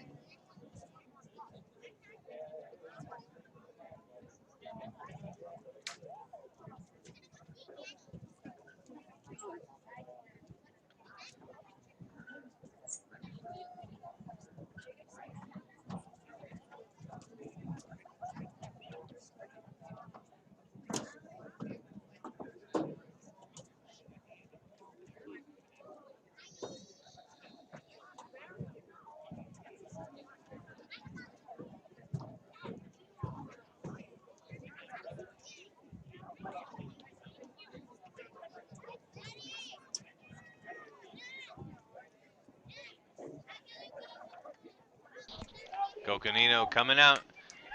Coconino coming out.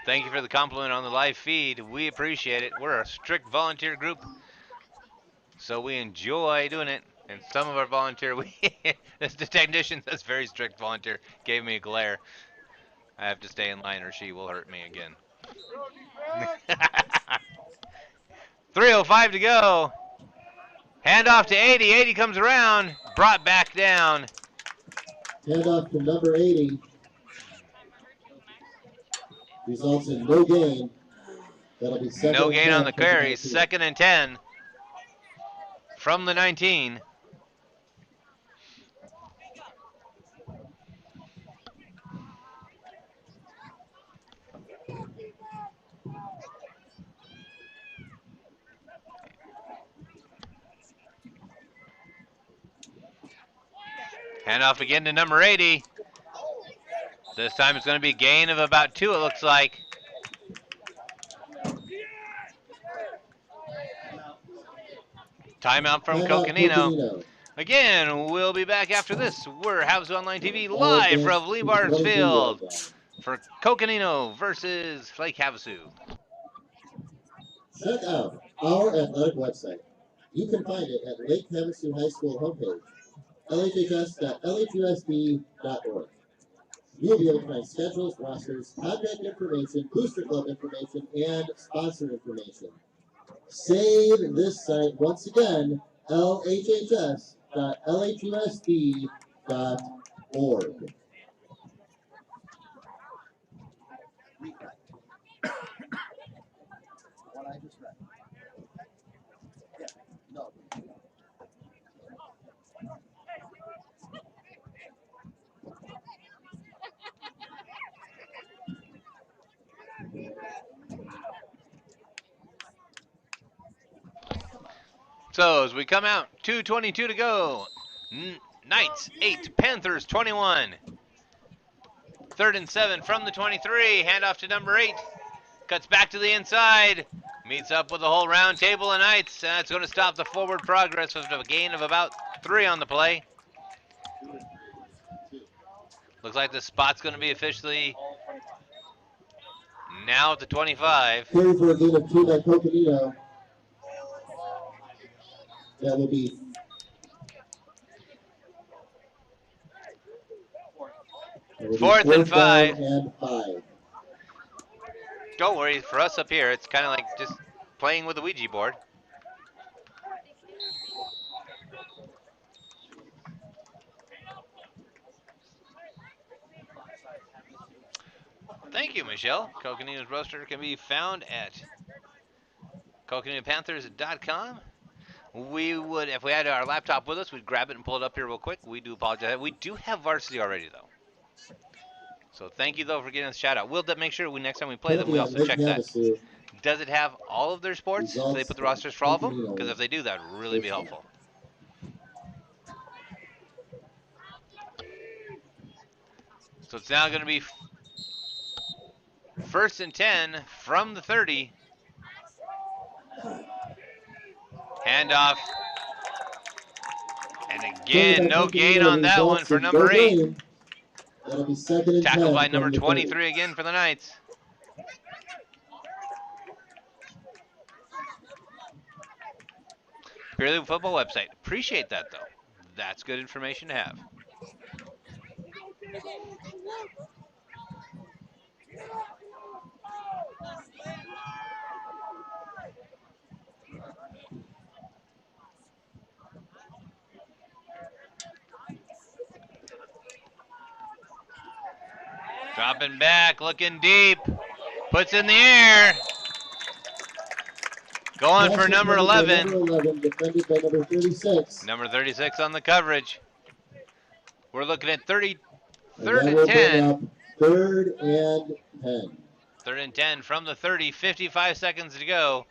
Thank you for the compliment on the live feed. We appreciate it. We're a strict volunteer group, so we enjoy doing it. And some of our volunteer, the technician that's very strict volunteer gave me a glare. I have to stay in line or she will hurt me again. 3:05 to go. Hand off to 80. 80 comes around. Brought back down.
Hand off to number 80. Results in no gain. That'll be second
No
and
gain
10
on the
for
carry.
19.
2nd and 10 from the 19. Hand off again to number 80. This time it's going to be a gain of about 2, it looks like. Timeout from Coconino. Again, we'll be back after this. We're Havasu Online TV live from Lee Barsfield for Coconino versus Lake Havasu.
Check out our athletic website. You can find it at Lake Havasu High School homepage, lhhs.lhusd.org. You'll be able to find schedules, rosters, contact information, booster club information, and sponsor information. Save this site once again, lhhs.lhusd.org.
What I just read. Yeah, no.
So as we come out, 2:22 to go. Knights 8, Panthers 21. 3rd and 7 from the 23. Handoff to number 8. Cuts back to the inside. Meets up with the whole round table of Knights. And that's going to stop the forward progress with a gain of about 3 on the play. Looks like the spot's going to be officially now at the 25.
Carry for a gain of 2 by Coconino. That will be
4th and 5.
And 5.
Don't worry, for us up here, it's kind of like just playing with a Ouija board. Thank you, Michelle. Coconino's roaster can be found at CoconinoPanthers.com. We would, if we had our laptop with us, we'd grab it and pull it up here real quick. We do apologize. We do have varsity already, though. So thank you, though, for getting us a shout out. We'll make sure next time we play them, we also check that. Does it have all of their sports? Do they put the rosters for all of them? Because if they do, that would really be helpful. So it's now going to be 1st and 10 from the 30. Handoff. And again, no gain on that one for number 8.
That'll be second and 10.
Tackled by
from
number
the
23 again for the Knights. Pure League Football website. Appreciate that, though. That's good information to have. Dropping back, looking deep. Puts in the air. Going for number 11.
Number 11, defended by number 36.
Number 36 on the coverage. We're looking at third
that
and
will
10.
Bring up third and 10.
Third and 10 from the 30, 55 seconds to go.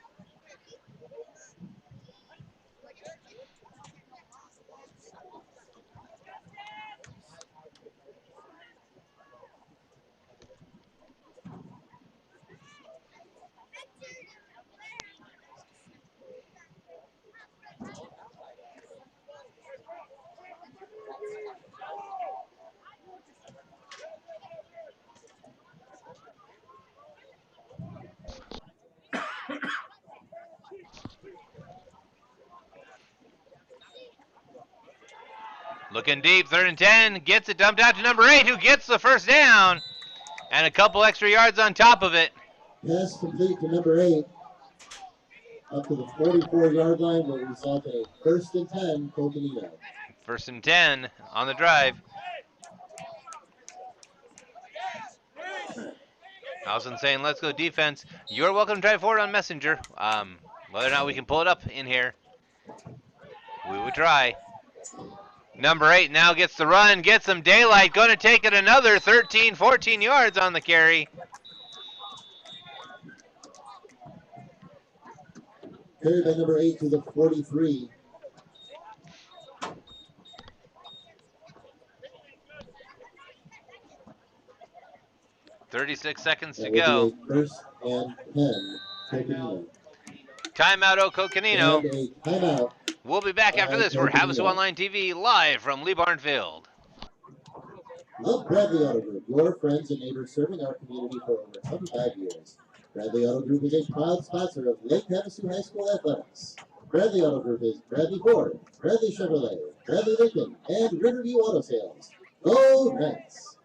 Looking deep, third and 10, gets it dumped out to number 8, who gets the first down, and a couple extra yards on top of it.
Pass complete to number 8, up to the 44-yard line, will result in a first and 10, Coconino.
First and 10 on the drive. Allison saying, let's go defense. You're welcome to drive forward on Messenger. Whether or not we can pull it up in here, we would try. Number 8 now gets the run, gets some daylight, going to take it another 13, 14 yards on the carry.
Carried by number 8 to the 43.
.36 seconds to
That
go.
will be a first and 10, Coconino.
Timeout, Coconino.
And a timeout.
We'll be back after this. We're Havasu Online TV live from Lee Barnfield.
Love Bradley Auto Group, your friends and neighbors serving our community for over 25 years. Bradley Auto Group is a proud sponsor of Lake Havasu High School Athletics. Bradley Auto Group is Bradley Ford, Bradley Chevrolet, Bradley Lincoln, and Riverview Auto Sales. Go Knights!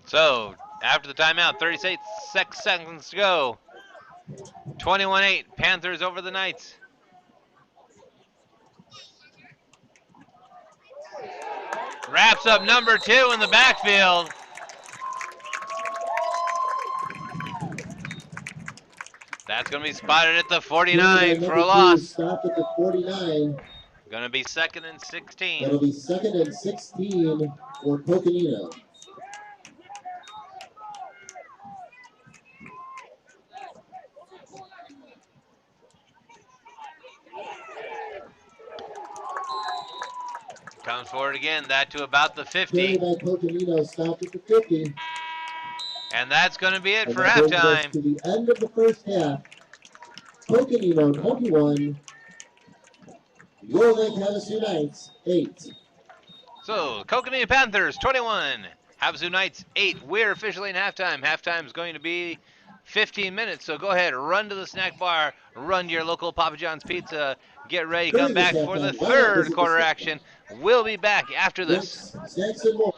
So, after the timeout, 36 seconds to go. 21-8, Panthers over the Knights. Wraps up number 2 in the backfield. That's going to be spotted at the 49 for a loss.
Stopped at the 49.
Going to be second and 16.
That'll be second and 16 for Coconino.
Comes forward again, that to about the 50.
Carried by Coconino, stopped at the 50.
And that's going to be it
And
for
that brings us
halftime.
to the end of the first half. Coconino 21. Your Lake Havasu Knights 8.
So, Coconino Panthers 21, Havasu Knights 8. We're officially in halftime. Halftime is going to be 15 minutes, so go ahead, run to the snack bar, run to your local Papa John's Pizza, get ready, come back for the third quarter action. We'll be back after this.
Snacks and more.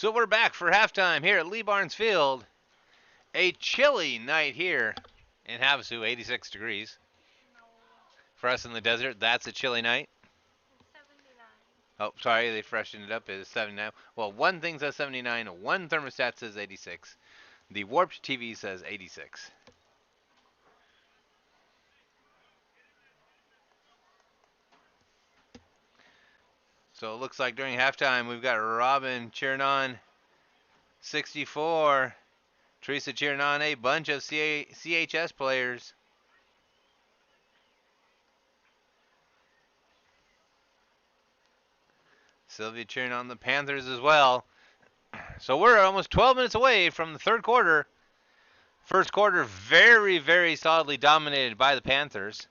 So we're back for halftime here at Lee Barnes Field. A chilly night here in Havasu, 86 degrees. For us in the desert, that's a chilly night.
79.
Oh, sorry, they freshened it up. It's 79. Well, one thing says 79, one thermostat says 86. The warped TV says 86. So it looks like during halftime we've got Robin cheering on 64. Teresa cheering on a bunch of CHS players. Sylvia cheering on the Panthers as well. So we're almost 12 minutes away from the third quarter. First quarter very, very solidly dominated by the Panthers.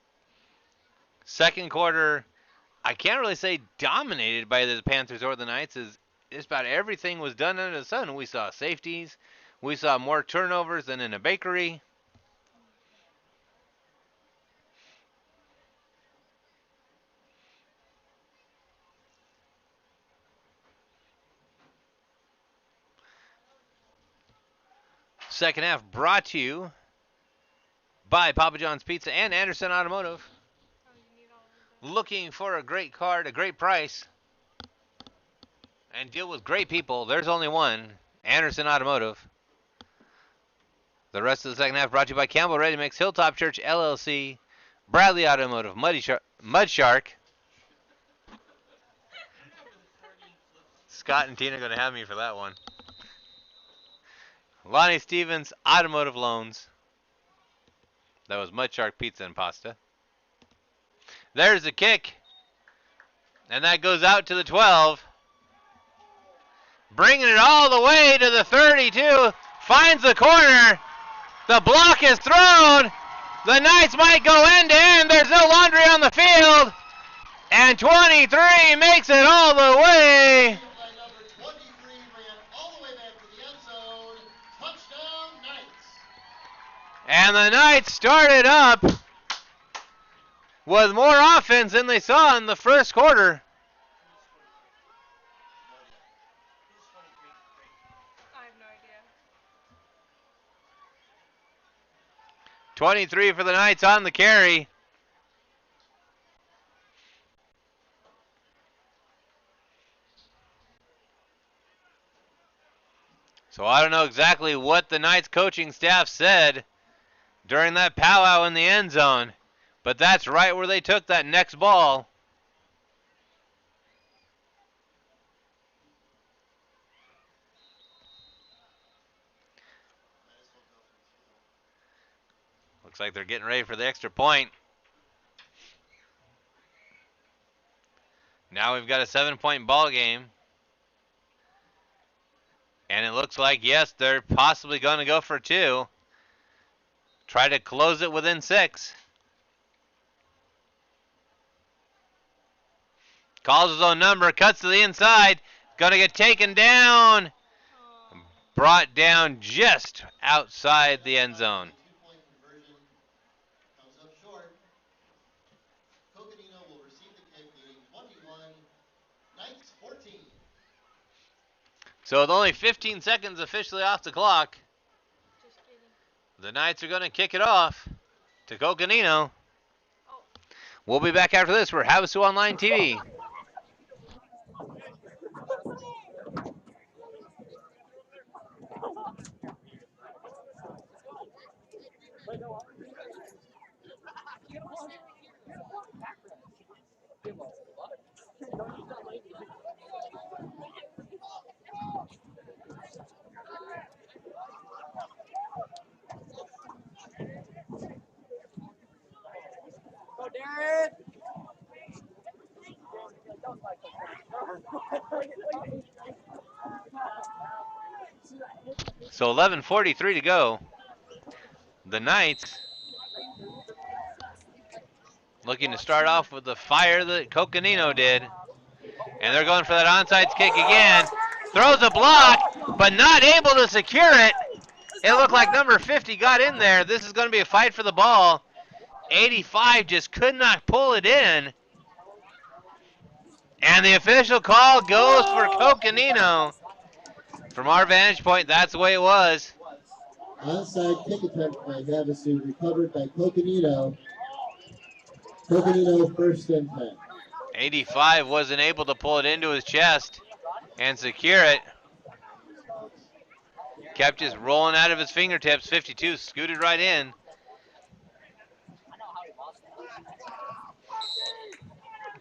Second quarter, I can't really say dominated by the Panthers or the Knights, as just about everything was done under the sun. We saw safeties. We saw more turnovers than in a bakery. Second half brought to you by Papa John's Pizza and Anderson Automotive. Looking for a great car at a great price and deal with great people, there's only one, Anderson Automotive. The rest of the second half brought to you by Campbell Ready Mix, Hilltop Church LLC, Bradley Automotive, Mud Shark. Scott and Tina are going to have me for that one. Lonnie Stevens Automotive Loans. That was Mud Shark Pizza and Pasta. There's the kick. And that goes out to the 12. Bringing it all the way to the 32. Finds the corner. The block is thrown. The Knights might go end to end. There's no laundry on the field. And 23 makes it all the way. And the Knights started up with more offense than they saw in the first quarter.
I have no idea.
23 for the Knights on the carry. So I don't know exactly what the Knights coaching staff said during that powwow in the end zone, but that's right where they took that next ball. Looks like they're getting ready for the extra point. Now we've got a 7-point ball game. And it looks like, yes, they're possibly going to go for 2. Try to close it within 6. Calls his own number, cuts to the inside. Going to get taken down. Brought down just outside the end zone.
Coconino will receive the kick, leading 21, Knights 14.
So with only 15 seconds officially off the clock,
Just kidding.
the Knights are going to kick it off to Coconino.
Oh.
We'll be back after this. We're Havasu Online TV. So 11:43 to go. The Knights looking to start off with the fire that Coconino did. And they're going for that onside kick again. Throws a block, but not able to secure it. It looked like number 50 got in there. This is going to be a fight for the ball. 85 just could not pull it in. And the official call goes for Coconino. From our vantage point, that's the way it was.
Onside kick attempt by Havasu, recovered by Coconino. Coconino first and 10.
85 wasn't able to pull it into his chest and secure it. Kept just rolling out of his fingertips. 52 scooted right in.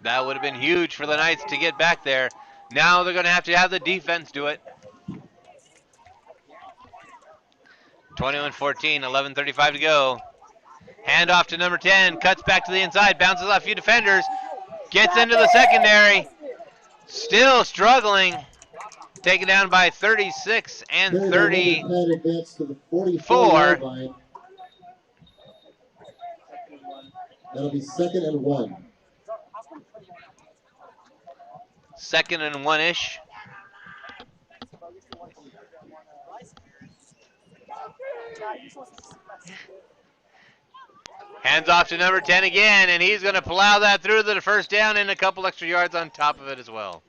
That would have been huge for the Knights to get back there. Now they're going to have the defense do it. 21-14, 11:35 to go. Hand off to number 10, cuts back to the inside, bounces off a few defenders, gets into the secondary. Still struggling. Taken down by 36 and
Carry by
30.
number 10 advanced to the 44-yard line. That'll be 2nd and 1.
2nd and 1-ish. Hands off to number 10 again, and he's going to plow that through to the first down and a couple extra yards on top of it as well.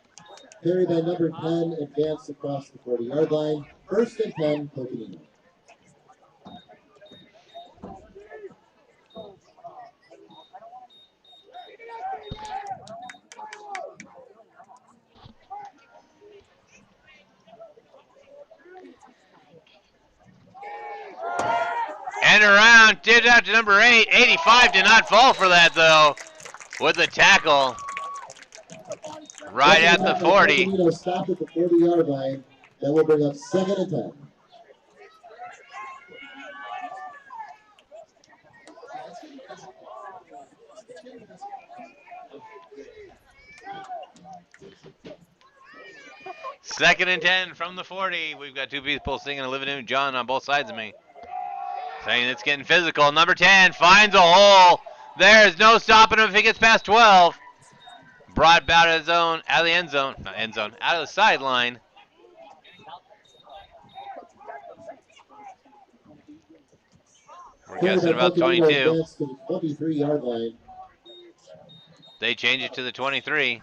Carry by number 10 advanced across the 40-yard line. 1st and 10, Coconino.
And around, did out to number 8. 85 did not fall for that, though, with the tackle right at the 40.
Coconino stopped at the 40-yard line. That will bring up 2nd and 10.
Second and 10 from the 40. We've got two people singing Olivia Newton-John on both sides of me. Saying it's getting physical. Number 10 finds a hole. There's no stopping him if he gets past 12. Brought out of his own, out of the end zone, not end zone, out of the sideline. We're guessing about 22.
To the 23-yard line.
They change it to the 23.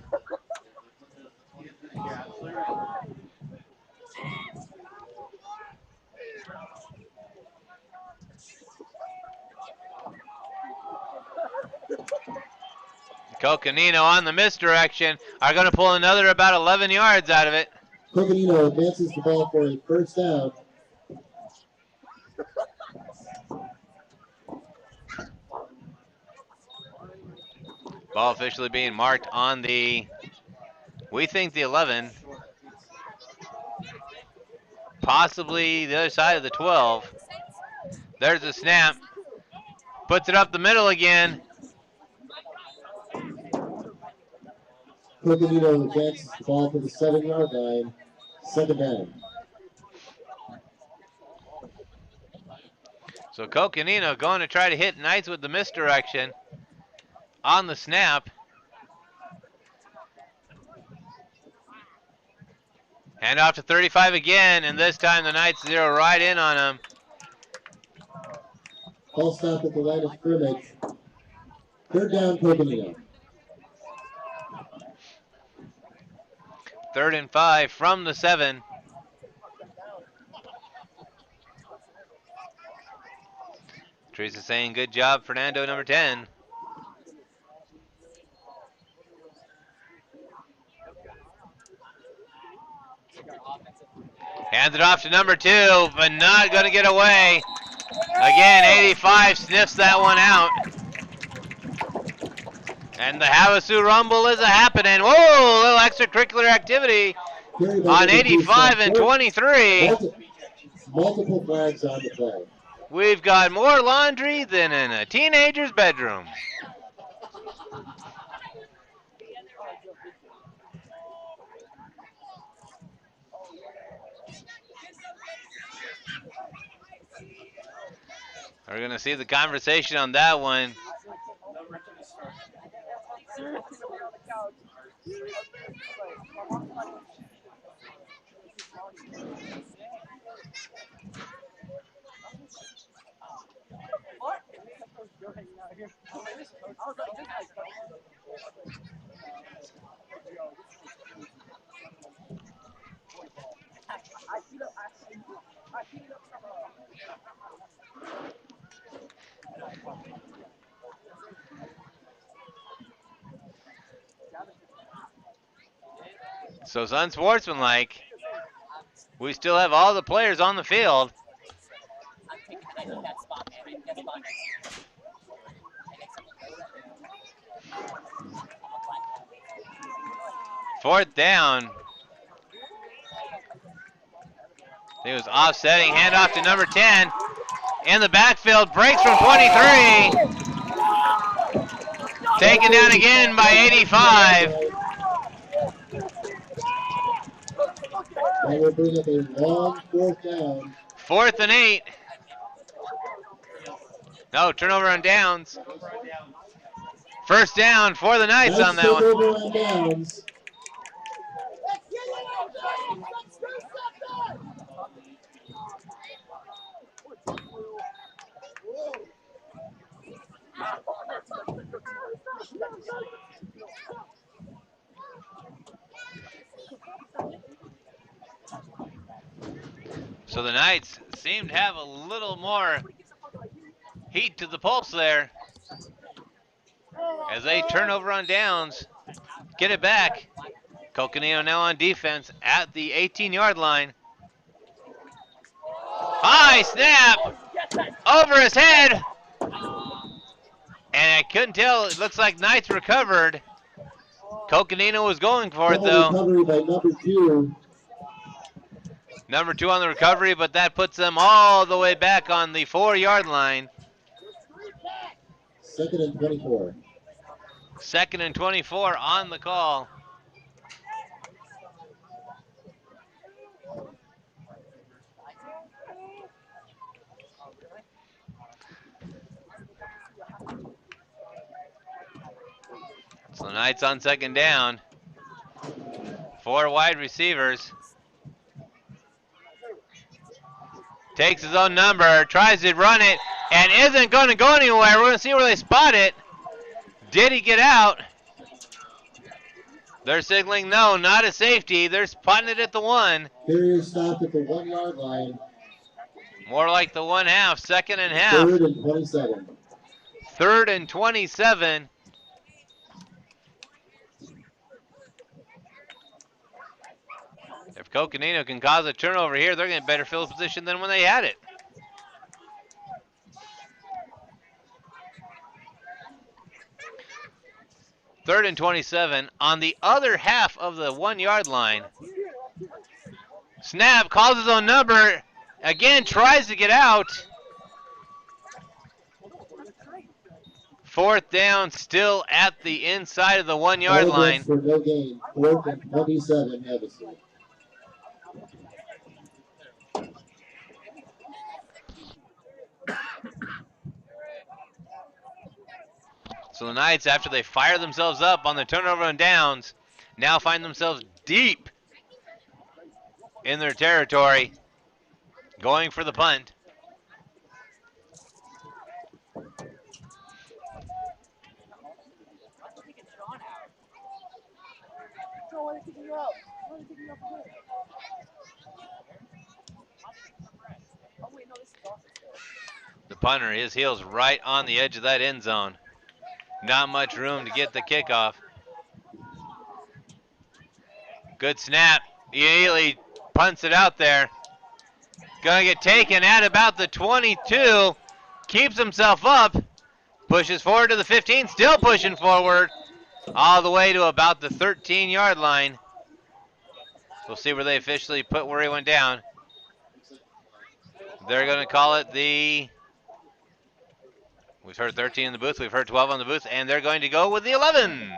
Coconino on the misdirection are going to pull another about 11 yards out of it.
Coconino advances the ball for a first down.
Ball officially being marked on we think the 11. Possibly the other side of the 12. There's a snap. Puts it up the middle again.
Coconino advances the ball to the 7-yard line. 2nd down.
So Coconino going to try to hit Knights with the misdirection on the snap. Hand off to 35 again, and this time the Knights zero right in on him.
Ball stop at the line of scrimmage. 3rd down, Coconino.
3rd and 5 from the 7. Teresa saying good job, Fernando, number 10. Hands it off to number 2, but not going to get away. Again, 85 sniffs that one out. And the Havasu Rumble is a-happening. Whoa, a little extracurricular activity on 85 and 23.
Multiple flags on the play.
We've got more laundry than in a teenager's bedroom. We're going to see the conversation on that one. So it's unsportsmanlike. We still have all the players on the field. Fourth down. He was offsetting, handoff to number 10. In the backfield, breaks from 23. Taken down again by 85.
That will bring up a long fourth down.
4th and 8. No, turnover on downs. First down for the Knights on that
take
one.
over on downs.
So the Knights seem to have a little more heat to the pulse there as they turn over on downs, get it back. Coconino now on defense at the 18-yard line. High snap over his head. And I couldn't tell. It looks like Knights recovered. Coconino was going for it, though.
Recovery by number 2.
Number 2 on the recovery, but that puts them all the way back on the 4-yard line.
2nd and 24.
2nd and 24 on the call. So the Knights on 2nd down. 4 wide receivers. Takes his own number, tries to run it, and isn't going to go anywhere. We're going to see where they spot it. Did he get out? They're signaling no, not a safety. They're spotting it at the 1.
Carrier stopped at the 1-yard line.
More like the 1/2, 2nd and half.
3rd and 27.
3rd and 27. If Coconino can cause a turnover here, they're going to better field position than when they had it. Third and 27 on the other half of the 1-yard line. Snap, calls his own number. Again, tries to get out. 4th down, still at the inside of the 1-yard line.
For no gain. 4th and 27, Havasu.
So the Knights, after they fire themselves up on the turnover and downs, now find themselves deep in their territory, going for the punt. The punter, his heel's right on the edge of that end zone. Not much room to get the kickoff. Good snap. He immediately punts it out there. Gonna get taken at about the 22. Keeps himself up. Pushes forward to the 15. Still pushing forward. All the way to about the 13-yard line. We'll see where they officially put where he went down. They're gonna call it the... We've heard 13 in the booth, we've heard 12 on the booth, and they're going to go with the 11.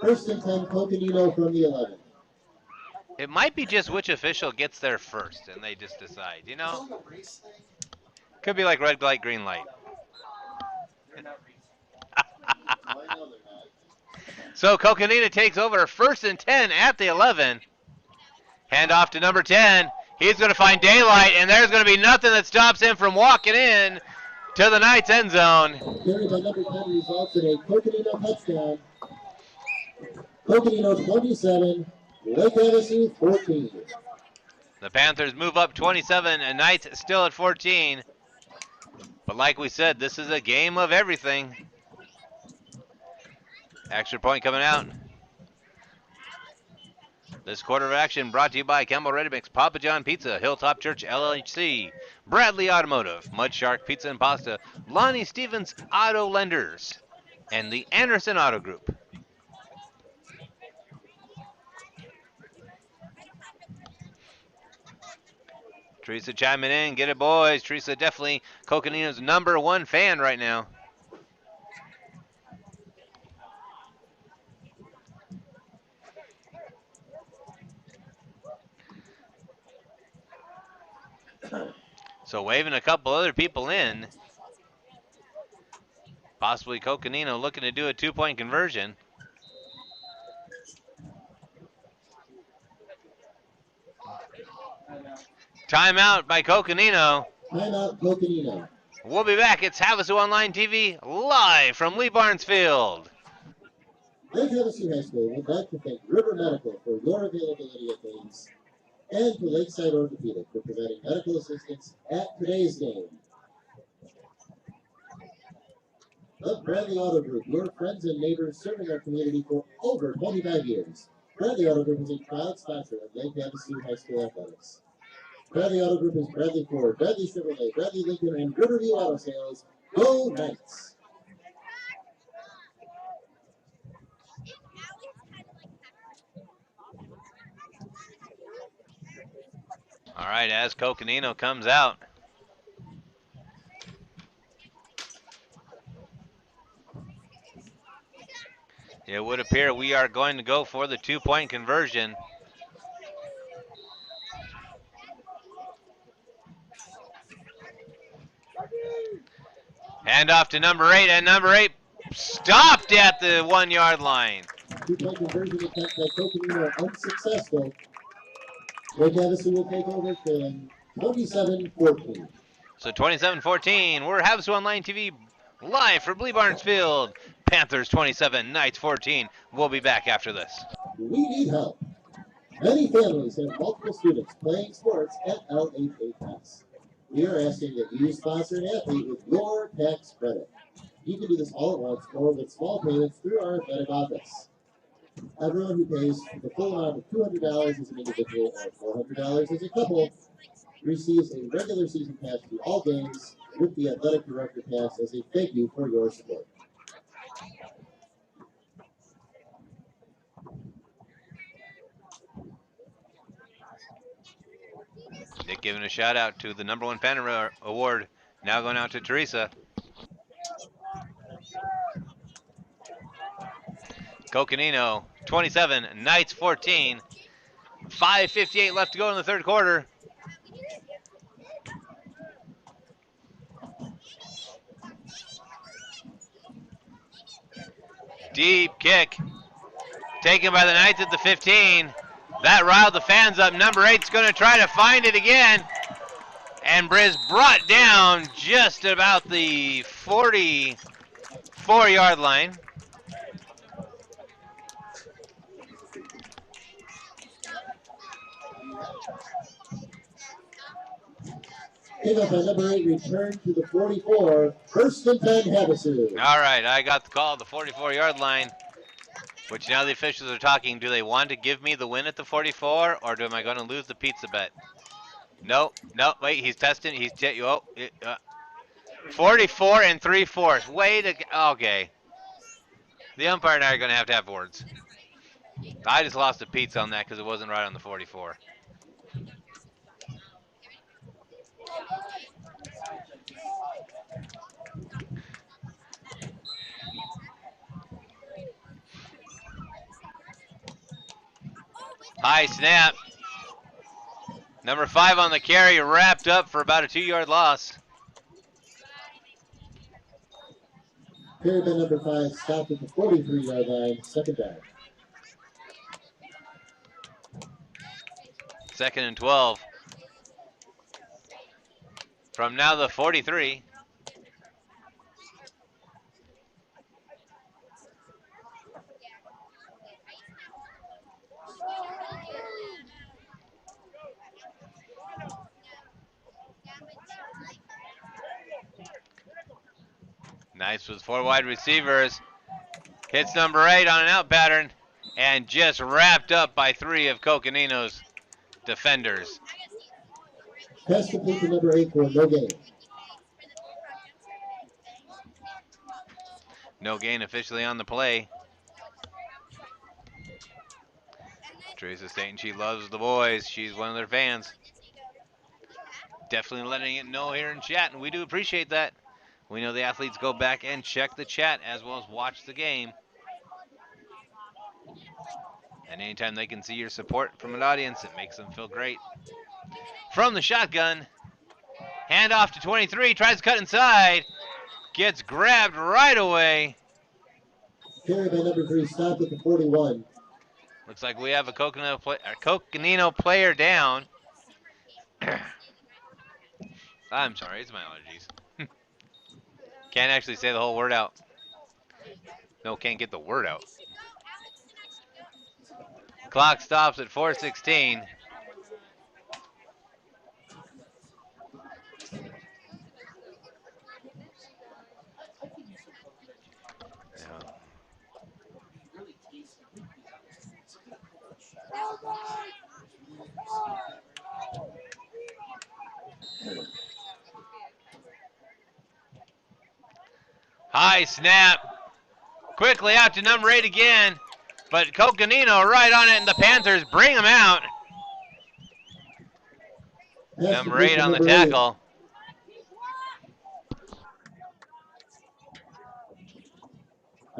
1st and 10, Coconino from the 11.
It might be just which official gets there first, and they just decide, you know? Could be like red light, green light. So Coconino takes over 1st and 10 at the 11. Hand off to number 10. He's going to find daylight, and there's going to be nothing that stops him from walking in to the Knights' end zone.
Carry by number 10 results in a Coconino touchdown. Coconino 27, Lake Havasu 14.
The Panthers move up 27, and Knights still at 14. But like we said, this is a game of everything. Extra point coming out. This quarter of action brought to you by Campbell Ready Mix, Papa John Pizza, Hilltop Church LLC, Bradley Automotive, Mud Shark Pizza and Pasta, Lonnie Stevens Auto Lenders, and the Anderson Auto Group. Teresa chiming in. Get it, boys. Teresa definitely Coconino's #1 fan right now. So waving a couple other people in. Possibly Coconino looking to do a 2-point conversion. Timeout by Coconino.
Timeout, Coconino.
We'll be back. It's Havasu Online TV live from Lee Barnes Field.
Lake Havasu High School would like to thank River Medical for your availability at games and to Lakeside Orthopedic for providing medical assistance at today's game. The Bradley Auto Group, your friends and neighbors serving our community for over 25 years. Bradley Auto Group is a proud sponsor of Lake Havasu High School Athletics. Bradley Auto Group is Bradley Ford, Bradley Chevrolet, Bradley Lincoln, and Riverview Auto Sales. Go Knights!
All right, as Coconino comes out. It would appear we are going to go for the 2-point conversion. Hand off to number 8, and number 8 stopped at the 1-yard line.
2-point conversion attempt by Coconino unsuccessful. Lake Havasu will take over, trailing 27-14.
So 27-14. We're Havasu Online TV live from Lee Barnes Field. Panthers 27, Knights 14. We'll be back after this.
We need help. Many families have multiple students playing sports at LHHS. We are asking that you sponsor an athlete with your tax credit. You can do this all at once or with small payments through our athletic office. Everyone who pays the full amount of $200 as an individual or $400 as a couple receives a regular season pass to all games with the athletic director pass as a thank you for your support.
Nick giving a shout out to the #1 fan award, now going out to Teresa. Coconino 27, Knights 14. 5:58 left to go in the third quarter. Deep kick taken by the Knights at the 15. That riled the fans up. Number 8's going to try to find it again. And Briz brought down just about the 44-yard line.
Pickup by number 8, return to the 44. First and 10, Havasu.
All right, I got the call at the 44-yard line, which now the officials are talking. Do they want to give me the win at the 44, or am I going to lose the pizza bet? No, wait, he's testing. 44 and 3/4. Way to okay. The umpire and I are going to have words. I just lost a pizza on that because it wasn't right on the 44. High snap. Number 5 on the carry, wrapped up for about a 2-yard loss.
Carry by number 5, stopped at the 43-yard line, second down.
2nd and 12. From now the 43. Nice with 4 wide receivers. Hits number 8 on an out pattern and just wrapped up by 3 of Coconino's defenders.
Pass complete to number 8 for no gain.
No gain officially on the play. Teresa saying she loves the boys. She's one of their fans. Definitely letting it know here in chat, and we do appreciate that. We know the athletes go back and check the chat as well as watch the game. And anytime they can see your support from an audience, it makes them feel great. From the shotgun, handoff to 23, tries to cut inside, gets grabbed right away.
Carry by number 3, stopped at the 41.
Looks like we have a Coconino player down. I'm sorry, it's my allergies. Can't actually say the whole word out. No, can't get the word out. Clock stops at 4:16. Yeah.
Really tasty.
High snap. Quickly out to number 8 again. But Coconino right on it, and the Panthers bring him out.
Pass
Number
complete
8
to
on the
number 8.
tackle.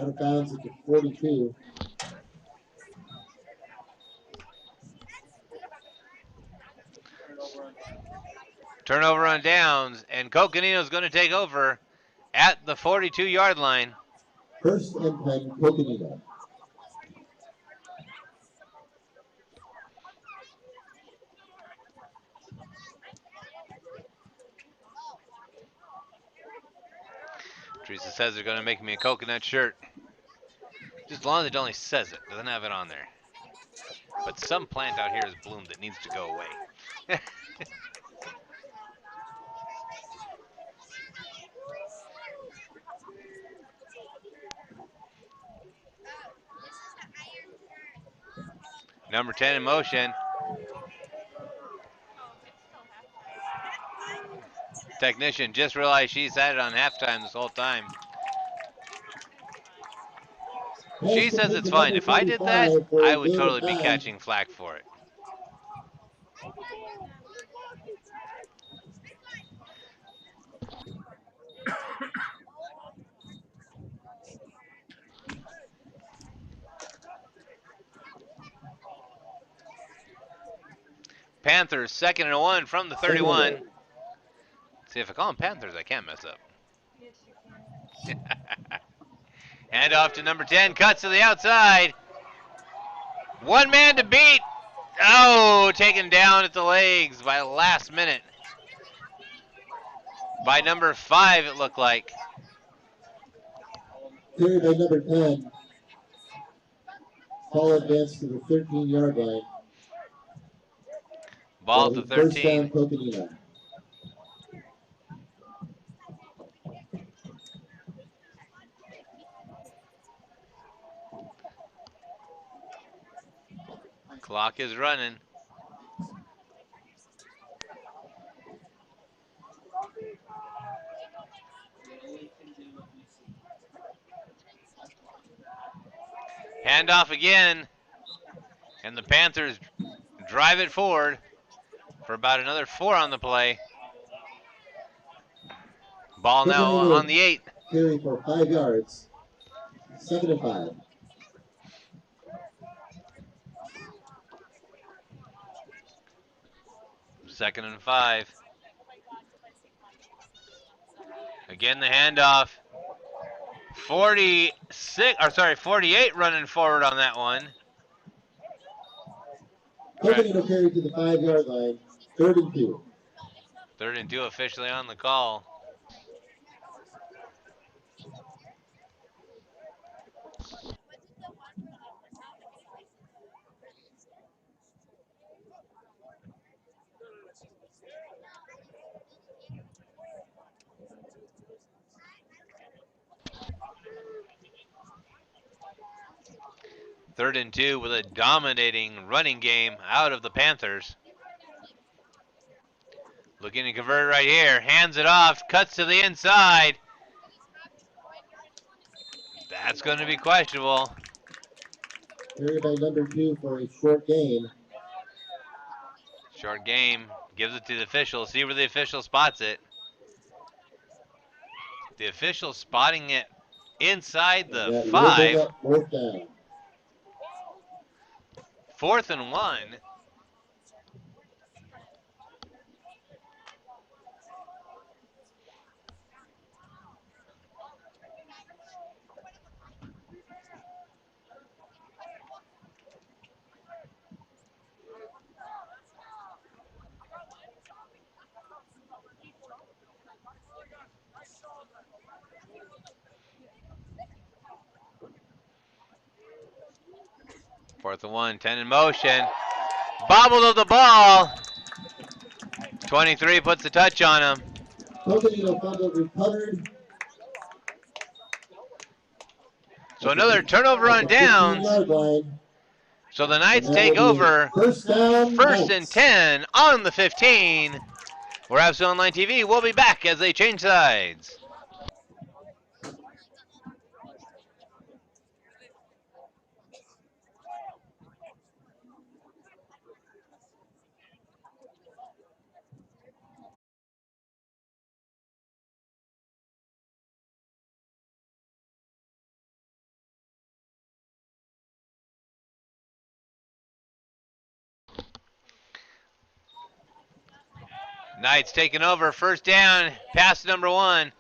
Out of bounds at the 42.
Turnover on downs, and Coconino's going to take over at the 42-yard line.
First and 10, Coconino.
Teresa says they're going to make me a coconut shirt. Just as long as it only says it, doesn't have it on there. But some plant out here is bloomed that needs to go away. Number 10 in motion.
Oh, it's still halftime.
Technician just realized she's had it on halftime this whole time.
Pass
She says
complete
it's
to
fine.
number
If I did that,
35 for
I
a
would
gain of
totally be
9.
catching flack for it. Panthers, 2nd and 1 from the 31. See, if I call them Panthers, I can't mess up.
Yes, you can.
Hand off to number 10, cuts to the outside. One man to beat. Oh, taken down at the legs by the last minute. By number 5, it looked like.
Carry by number 10. Ball advanced to the 13-yard line.
Ball to
First down,
13.
Coconino.
Clock is running. Handoff again. And the Panthers drive it forward for about another 4 on the play. Ball now on the 8.
Carry for 5 yards. 2nd and 5.
Second and 5. Again, the handoff. 48 running forward on that one.
Coconino carry to the 5-yard line. 3rd and 2.
3rd and 2 officially on the call. 3rd and 2 with a dominating running game out of the Panthers. Looking to convert right here. Hands it off. Cuts to the inside. That's going to be questionable.
Carry by number 2 for a short gain.
Short game. Gives it to the official. See where the official spots it. The official spotting it inside the
That will
5.
bring up 4th down.
4th and 1. Fourth and 1, 10 in motion. Bobbled of the ball. 23 puts the touch on him.
Coconino fumble recovered.
So another turnover on downs.
Line.
So the Knights take
will be
over.
First down.
First
Knights.
and 10 on the 15. We're Havasu Online TV. We'll be back as they change sides. Knights taking over. First down. Pass number 1.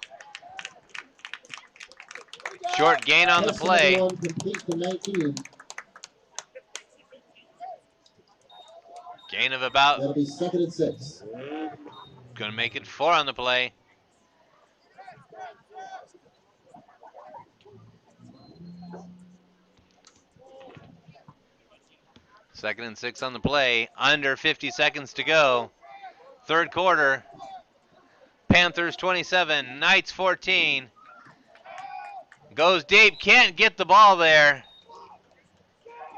Short gain on the
Pass
play.
number 1 complete to 19.
Gain of about.
That'll be 2nd and 6.
Going to make it 4 on the play. Second and 6 on the play. Under 50 seconds to go. Third quarter. Panthers 27, Knights 14. Goes deep, can't get the ball there.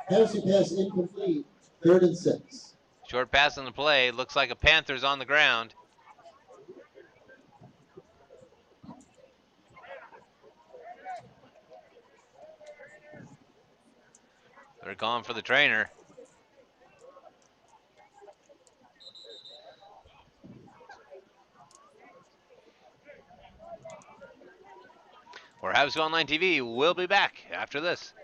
Havasu pass incomplete. 3rd and 6.
Short pass on the play. Looks like a Panthers on the ground. They're calling for the trainer. We're Havasu Online TV. We'll be back after this.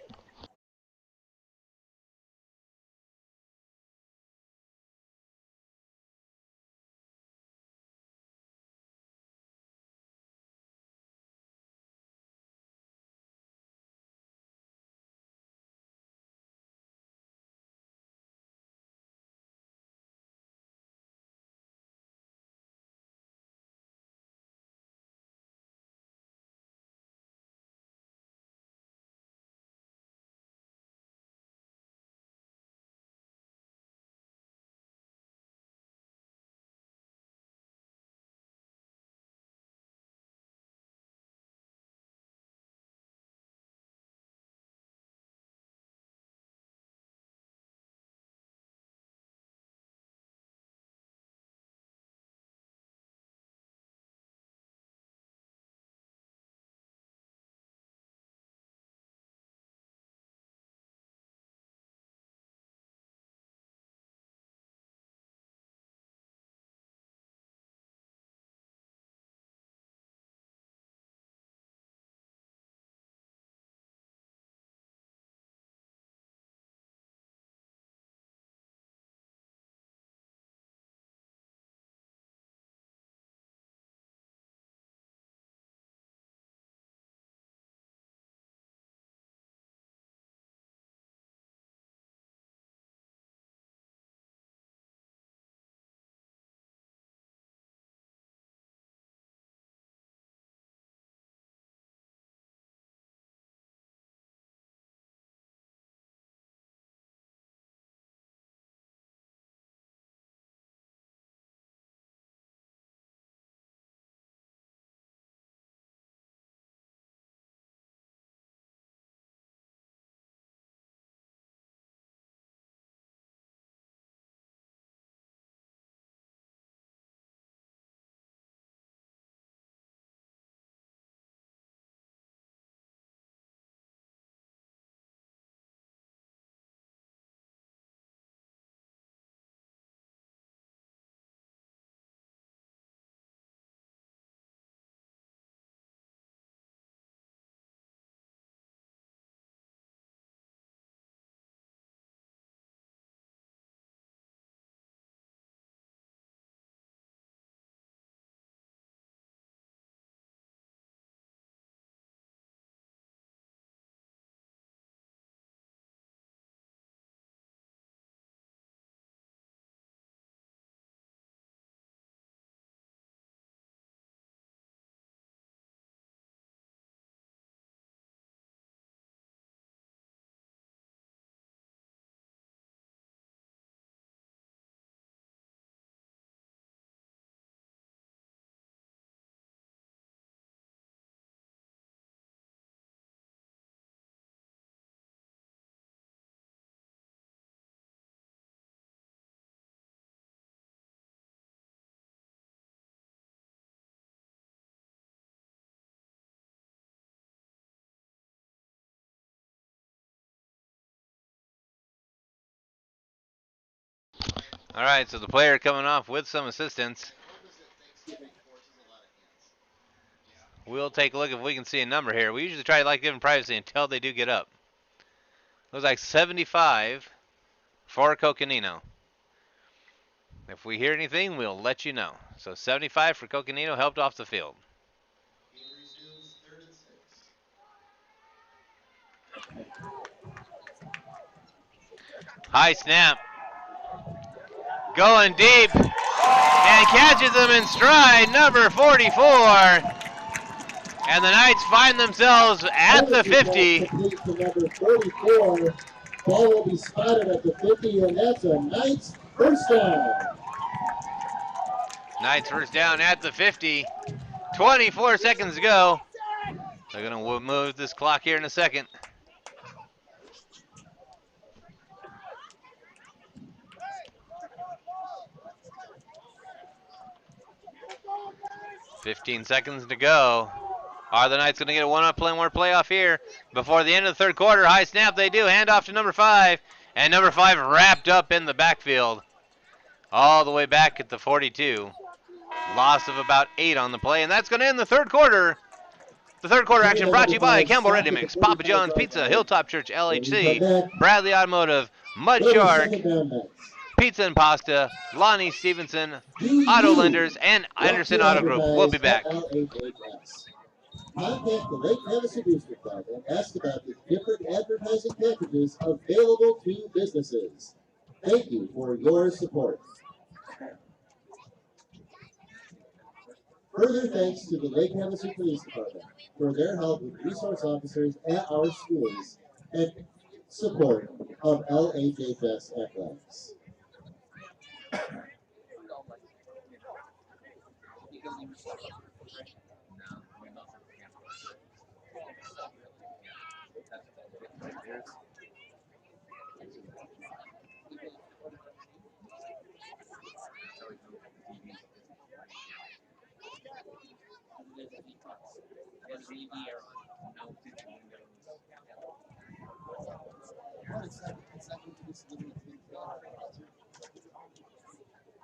All right, so the player coming off with some assistance. We'll take a look if we can see a number here. We usually try to like giving privacy until they do get up. Looks like 75 for Coconino. If we hear anything, we'll let you know. So 75 for Coconino, helped off the field. High snap. Going deep. And catches him in stride, number 44. And the Knights find themselves at the 50.
Complete to number 44. Ball will be spotted at the 50, and that's a Knights first down.
Knights first down at the 50. 24 seconds to go. They're going to move this clock here in a second. $15 seconds to go. Are the Knights going to get a one-more playoff here before the end of the third quarter? High snap, they do. Hand off to number 5. And number 5 wrapped up in the backfield. All the way back at the 42. Loss of about 8 on the play. And that's going to end the third quarter. The third quarter action brought to you by Campbell Ready Mix, Papa John's Pizza, Hilltop Church LHC, Bradley Automotive, Mud Shark, Pizza and Pasta, Lonnie Stevenson, Auto Lenders, and Anderson Auto Group. We'll be back.
Contact the Lake Havasu Booster Club and ask about the different advertising packages available to businesses. Thank you for your support. Further thanks to the Lake Havasu Police Department for their help with resource officers at our schools and support of LHHS athletics.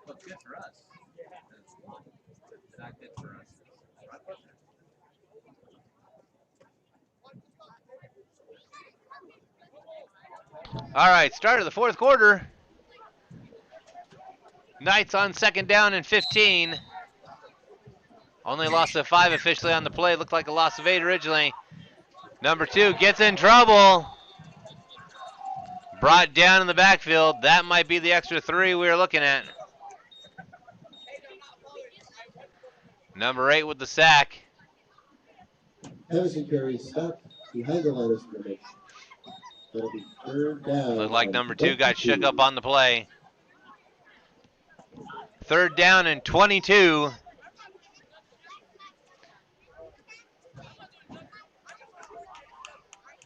But good for us. Not good for us.
All right, start of the fourth quarter. Knights on second down and 15. Only loss of 5 officially on the play. Looked like a loss of 8 originally. Number 2 gets in trouble. Brought down in the backfield. That might be the extra 3 we were looking at. Number 8 with the sack.
Havasu carry stuck behind the line of scrimmage. That'll be third down.
Looked like number 2 got shook up on the play. Third down and 22.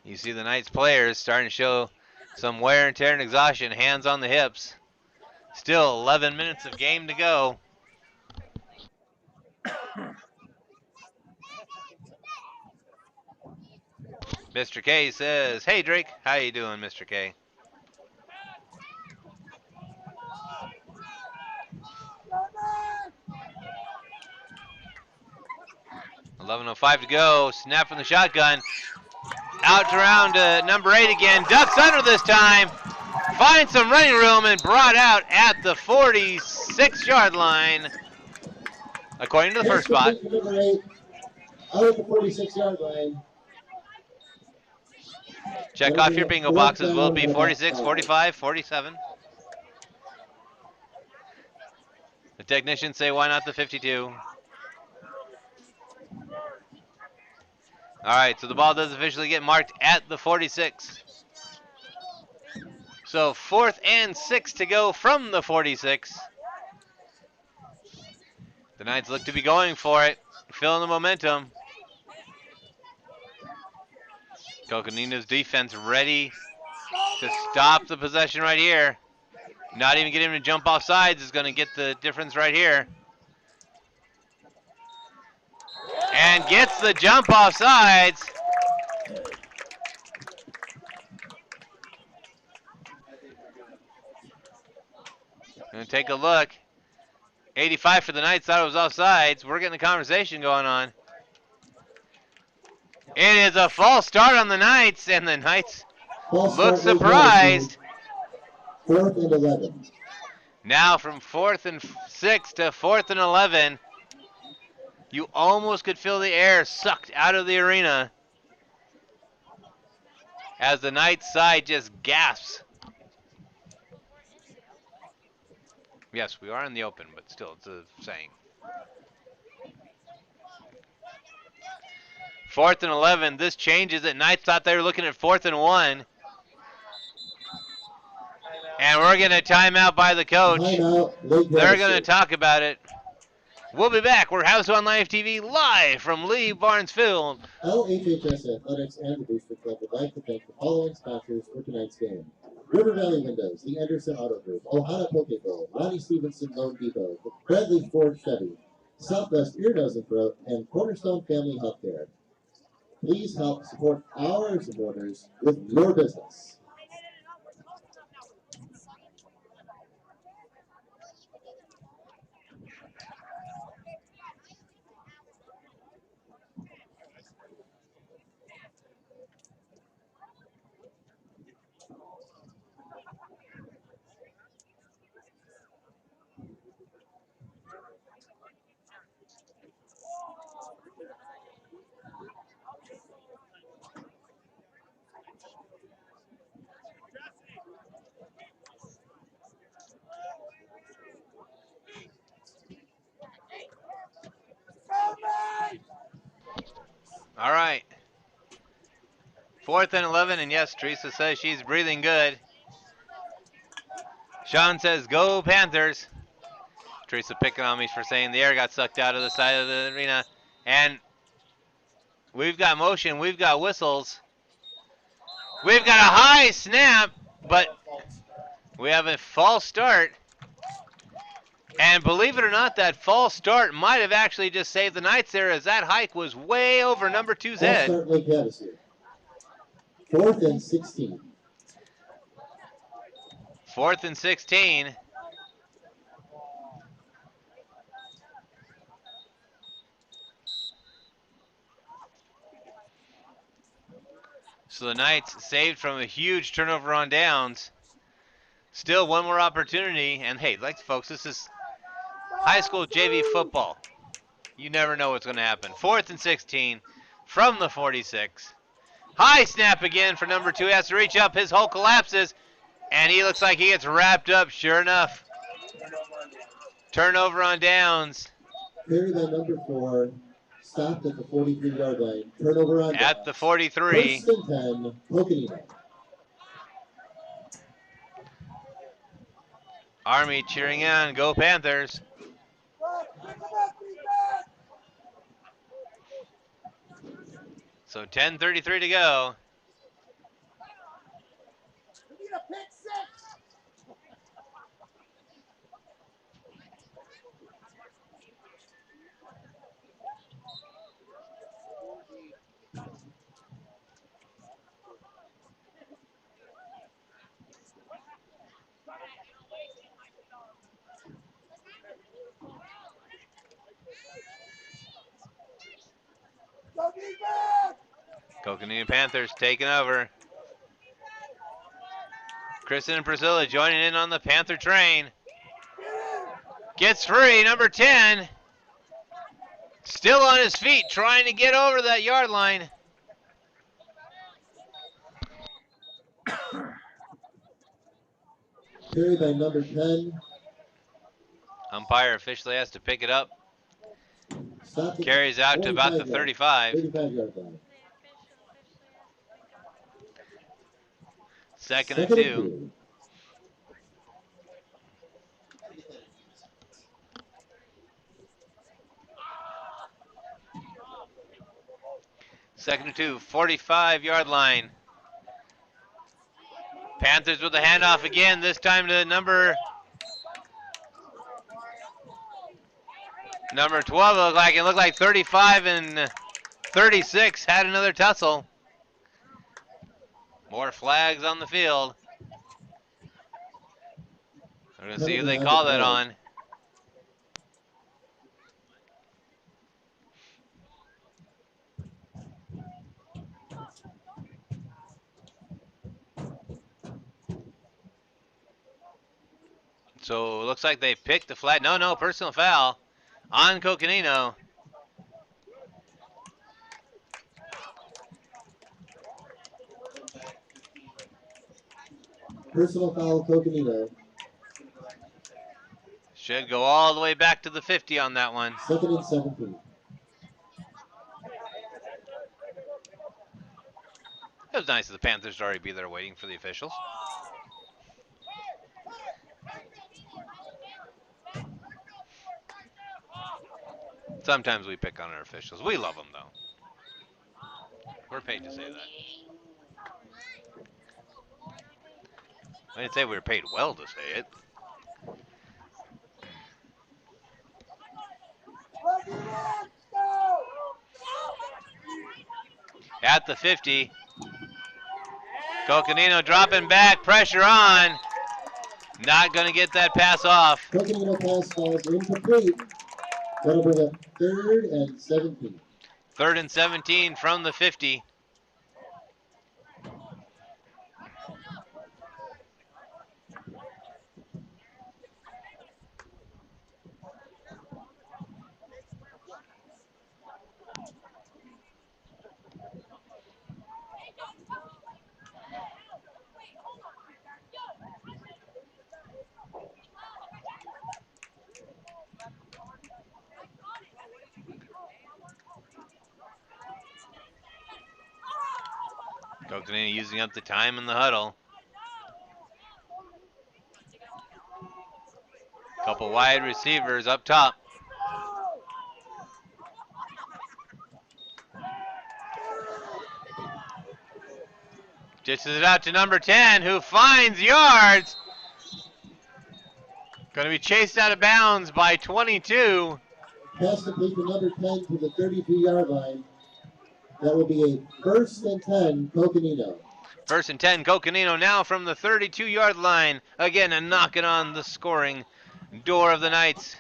You see the Knights players starting to show some wear and tear and exhaustion, hands on the hips. Still 11 minutes of game to go. Mr. K says, "Hey Drake, how you doing, Mr. K?" $11:05 to go. Snap from the shotgun. Out to round number 8 again. Ducks under this time. Finds some running room and brought out at the 46-yard line. According to the first spot.
Number 8, out at the 46-yard line.
Check off your bingo boxes. Will it be 46, 45, 47? The technicians say, why not the 52? All right, so the ball does officially get marked at the 46. So 4th and 6 to go from the 46. The Knights look to be going for it, feeling the momentum. Coconino's defense ready to stop the possession right here. Not even getting him to jump off sides is going to get the difference right here. And gets the jump off sides. And take a look. 85 for the Knights, thought it was offsides. We're getting a conversation going on. It is a false start on the Knights, and the Knights look surprised.
4th and 11.
Now from 4th and 6 to 4th and 11. You almost could feel the air sucked out of the arena as the Knights side just gasps. Yes, we are in the open, but still, it's a saying. 4th and 11. This changes it. Knights thought they were looking at 4th and 1. And we're getting a timeout by the coach. They're going to talk about it. We'll be back. We're Havasu on Live TV live from Lee Barnes Field.
LHHS Athletics and the Booster Club would like to thank the following sponsors for tonight's game. River Valley Windows, the Anderson Auto Group, Ohana Pokeball, Ronnie Stevenson Loan Depot, Bradley Ford Chevy, Southwest Ear, Nose, and Throat, and Cornerstone Family Healthcare. Please help support our supporters with your business.
All right. 4th and 11, and yes, Teresa says she's breathing good. Sean says, go Panthers. Teresa picking on me for saying the air got sucked out of the side of the arena. And we've got motion, we've got whistles. We've got a high snap, but we have a false start. And believe it or not, that false start might have actually just saved the Knights there, as that hike was way over number 2's head.
4th and 16.
4th and 16. So the Knights saved from a huge turnover on downs. Still one more opportunity. And hey, like folks, this is high school JV football. You never know what's going to happen. 4th and 16 from the 46. High snap again for number 2. He has to reach up. His hole collapses. And he looks like he gets wrapped up, sure enough. Turnover on downs.
Carry by number 4. Stopped at the 43-yard line. Turnover on downs.
At the 43.
1st and 10, Coconino.
Army cheering on. Go Panthers. So 10:33 to go. Coconino Panthers taking over. Kristen and Priscilla joining in on the Panther train. Gets free, number 10. Still on his feet, trying to get over that yard line.
Carry by number 10.
Umpire officially has to pick it up. Carries out to about the 35.
35-yard line.
2nd and 2. Second and 2, 45-yard line. Panthers with the handoff again, this time to number 12. It looked like 35 and 36 had another tussle. More flags on the field. We're going to see who they call that on. So it looks like they picked the flag. No, personal foul on Coconino.
Personal foul, Coconino.
Should go all the way back to the 50 on that one.
2nd and 17.
It was nice of the Panthers to already be there waiting for the officials. Sometimes we pick on our officials. We love them, though. We're paid to say that. I didn't say we were paid well to say it. At the 50. Coconino dropping back, pressure on. Not going to get that pass off.
Coconino pass falls incomplete. That'll bring up 3rd and 17.
3rd and 17 from the 50. Coconino using up the time in the huddle. Couple wide receivers up top. Dishes it out to number 10, who finds yards. Going to be chased out of bounds by 22.
Pass complete to number 10 to the 32-yard line. That will be a 1st and 10, Coconino.
1st and 10, Coconino now from the 32-yard line. Again, a knocking on the scoring door of the Knights.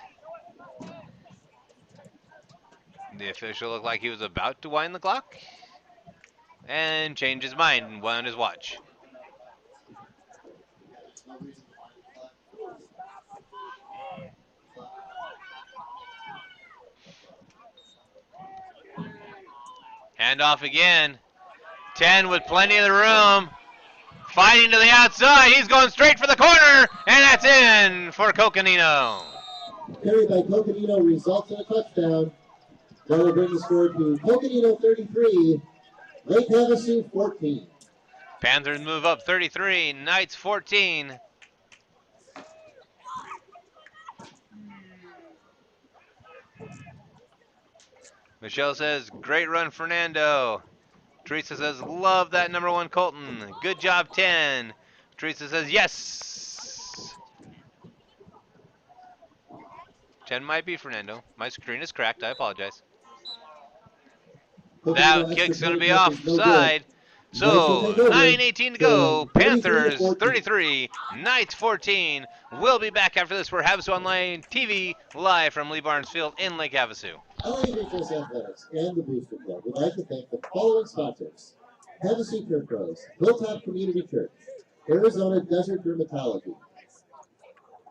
The official looked like he was about to wind the clock and change his mind and went on his watch. Handoff again. 10 with plenty of the room. Fighting to the outside. He's going straight for the corner, and that's in for Coconino.
Carried by Coconino results in a touchdown. That will bring the score to Coconino 33, Lake Havasu 14.
Panthers move up 33, Knights 14. Michelle says, great run, Fernando. Teresa says, love that number 1 Colton. Good job, 10. Teresa says, yes. 10 might be Fernando. My screen is cracked. I apologize. That kick's going to be offside. So, 9:18 to go. Panthers 33, Knights 14. We'll be back after this for Havasu Online TV, live from Lee Barnes Field in Lake Havasu.
LA Athletics and the Booster Club would like to thank the following sponsors: Havasu Turf Pros, Hilltop Community Church, Arizona Desert Dermatology,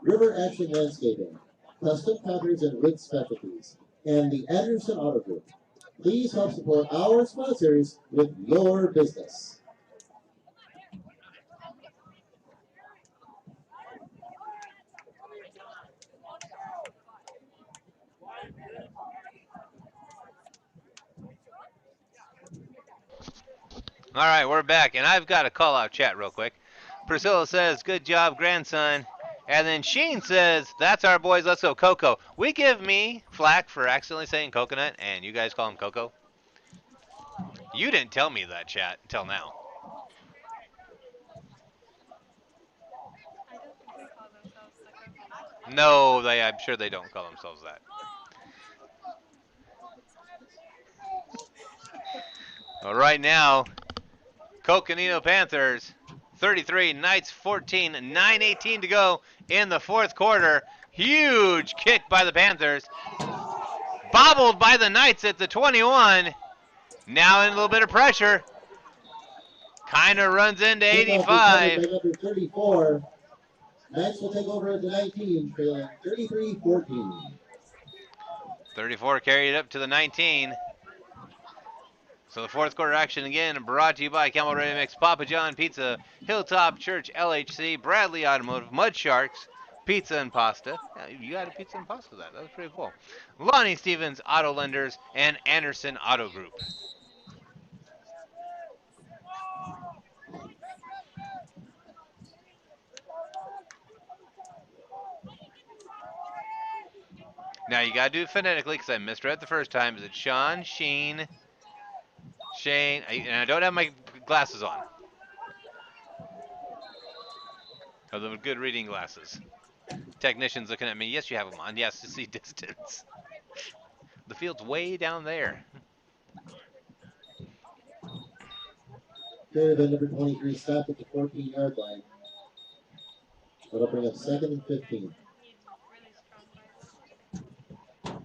River Action Landscaping, Custom Counters and Wood Specialties, and the Anderson Auto Group. Please help support our sponsors with your business.
All right, we're back, and I've got to call out chat real quick. Priscilla says, good job, grandson. And then Sheen says, that's our boys, let's go Coco. We give me flack for accidentally saying coconut, and you guys call him Coco. You didn't tell me that, chat, until now.
I don't think they call themselves the Coconut.
No, I'm sure they don't call themselves that. Well, right now, Coconino Panthers 33, Knights 14, 9:18 to go in the fourth quarter. Huge kick by the Panthers. Bobbled by the Knights at the 21. Now in a little bit of pressure. Kind of runs into
Kickoff recovered
85.
by number 34. Knights will take over at the 19, trailing 33-14.
34 carried up to the 19. So the fourth quarter action again brought to you by Camel Ready Mix, Papa John Pizza, Hilltop Church LHC, Bradley Automotive, Mud Sharks, Pizza and Pasta. Yeah, you got a pizza and pasta that. That was pretty cool. Lonnie Stevens Auto Lenders and Anderson Auto Group. Now you gotta do it phonetically because I misread the first time. Is it Sean, Sheen, Shane? And I don't have my glasses on. Are the good reading glasses? Technician's looking at me. Yes, you have them on. Yes, to see distance. The field's way down there.
Carry by number 23, stop at the 14-yard line. That'll bring up second and 15.
Really strong bites.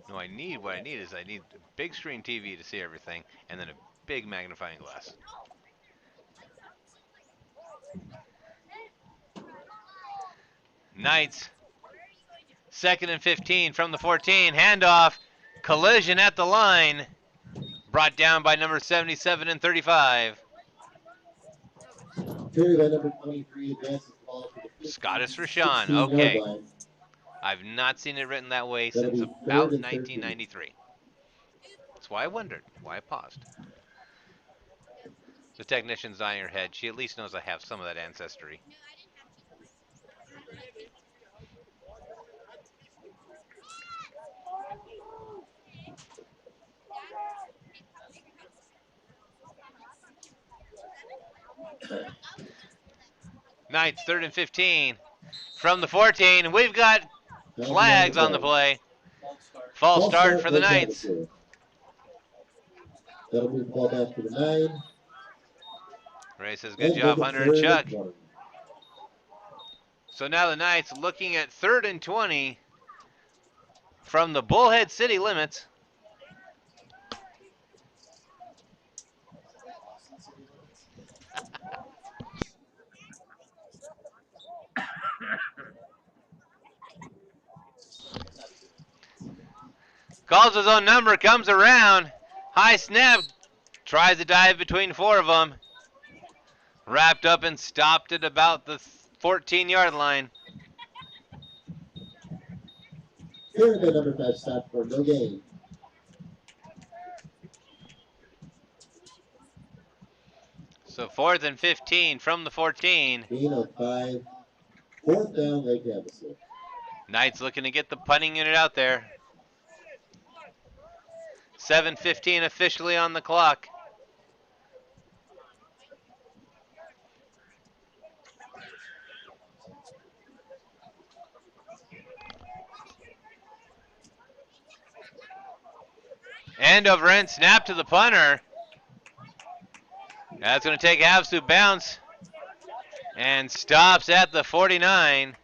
No, what I need is I need a big screen TV to see everything, and then a big magnifying glass. Knights, second and 15 from the 14, handoff, collision at the line, brought down by number 77 and 35.
Carry by number 23, advances the ball to the
Scottish Rashawn,
16-yard
okay.
line.
I've not seen it written that way
That'll
since
be
about
third and
1993. That's why I wondered, why I paused. The technician's eyeing her head. She at least knows I have some of that ancestry. Knights, third and 15 from the 14. We've got flags on the play. False start for the Knights.
That'll move the ball back to the 9.
Ray says, good job, Hunter and Chuck. So now the Knights looking at third and 20 from the Bullhead City limits. Calls his own number, comes around. High snap, tries to dive between 4 of them. Wrapped up and stopped at about the 14-yard line.
Carry by number 5, stop for no gain.
So 4th and 15 from the 14.
Gain of 5. 4th down, Lake Havasu.
Knights looking to get the punting unit out there. 7:15 officially on the clock. End over end snap to the punter. That's going to take Havasu bounce and stops at the 49.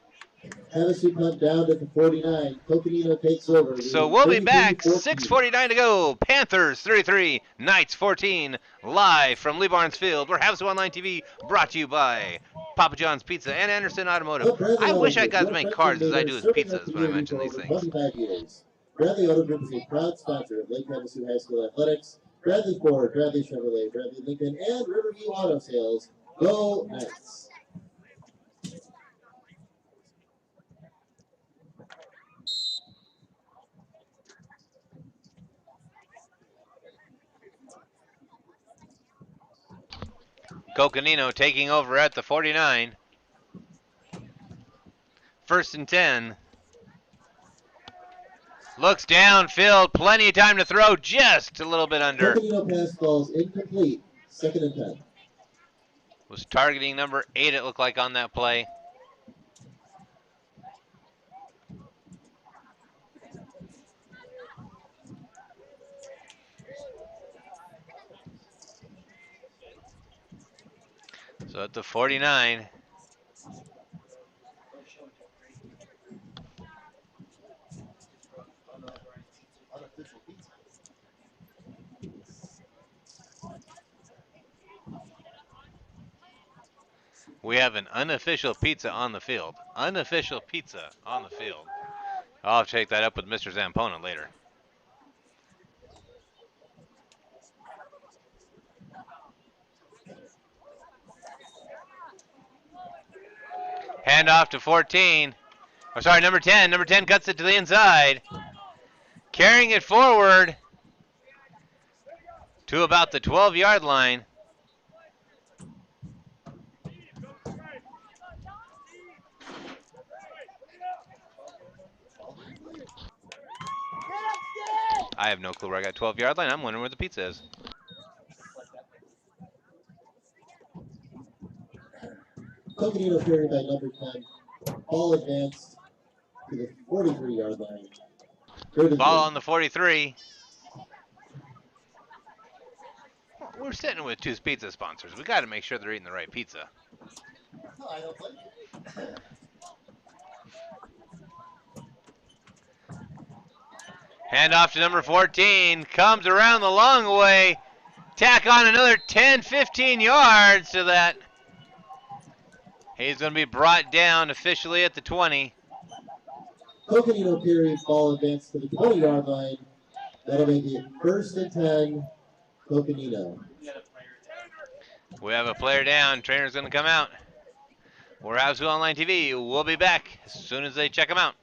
Havasu punt down at the 49. Coconino takes over.
So we'll be back. 6:49 to go. Panthers 33, Knights 14. Live from Lee Barnes Field. We're Havasu Online TV, brought to you by Papa John's Pizza and Anderson Automotive. I wish I got as many cards as I do as pizzas when I mention these things.
25 years. Bradley Auto Group is a proud sponsor of Lake Havasu High School Athletics. Bradley Ford, Bradley Chevrolet, Bradley Lincoln, and Riverview Auto Sales. Go Knights!
Coconino taking over at the 49. 1st and 10. Looks downfield, plenty of time to throw, just a little bit under.
Coconino pass falls incomplete. 2nd and 10.
Was targeting number 8, it looked like, on that play. So at the 49.
Unofficial pizza.
We have an unofficial pizza on the field. Unofficial pizza on the field. I'll have to take that up with Mr. Zampona later. Hand off to 14. Oh, sorry, number 10. Number 10 cuts it to the inside. Carrying it forward to about the 12-yard line. I have no clue where I got 12-yard line. I'm wondering where the pizza is.
Coconino carried by number 10. Ball advanced to the 43-yard line.
Ball on the 43. We're sitting with two pizza sponsors. We got to make sure they're eating the right pizza.
No, I don't blame you.
Hand off to number 14. Comes around the long way. Tack on another 10, 15 yards to that. He's going to be brought down officially at the 20.
Coconino carried, ball advanced to the 20-yard line. That'll make it 1st and 10, Coconino.
We have a player down. Trainer's going to come out. We're Havasu Online TV. We'll be back as soon as they check him out.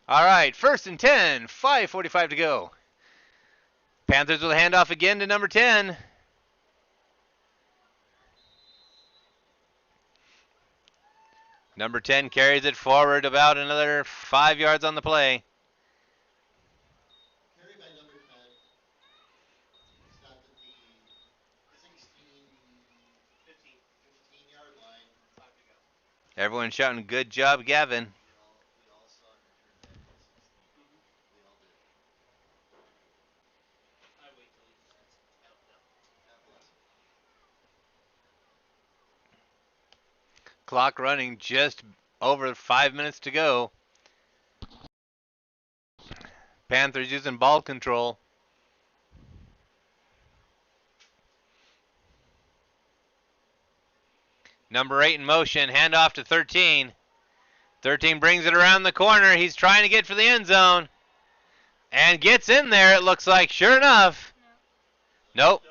All right, 1st and 10, 5:45 to go. Panthers will hand off again to number 10. Number 10 carries it forward about another 5 yards on the play.
Carried by number 10. Stopped at the 16, 15-yard line. 5 to go.
Everyone shouting, "Good job, Gavin."
We all saw him return that at 16. We all did.
I wait till he gets some countdown.
God bless him.
Clock running, just over 5 minutes to go. Panthers using ball control. Number 8 in motion, handoff to 13. 13 brings it around the corner. He's trying to get for the end zone. And gets in there, it looks like, sure enough. Nope.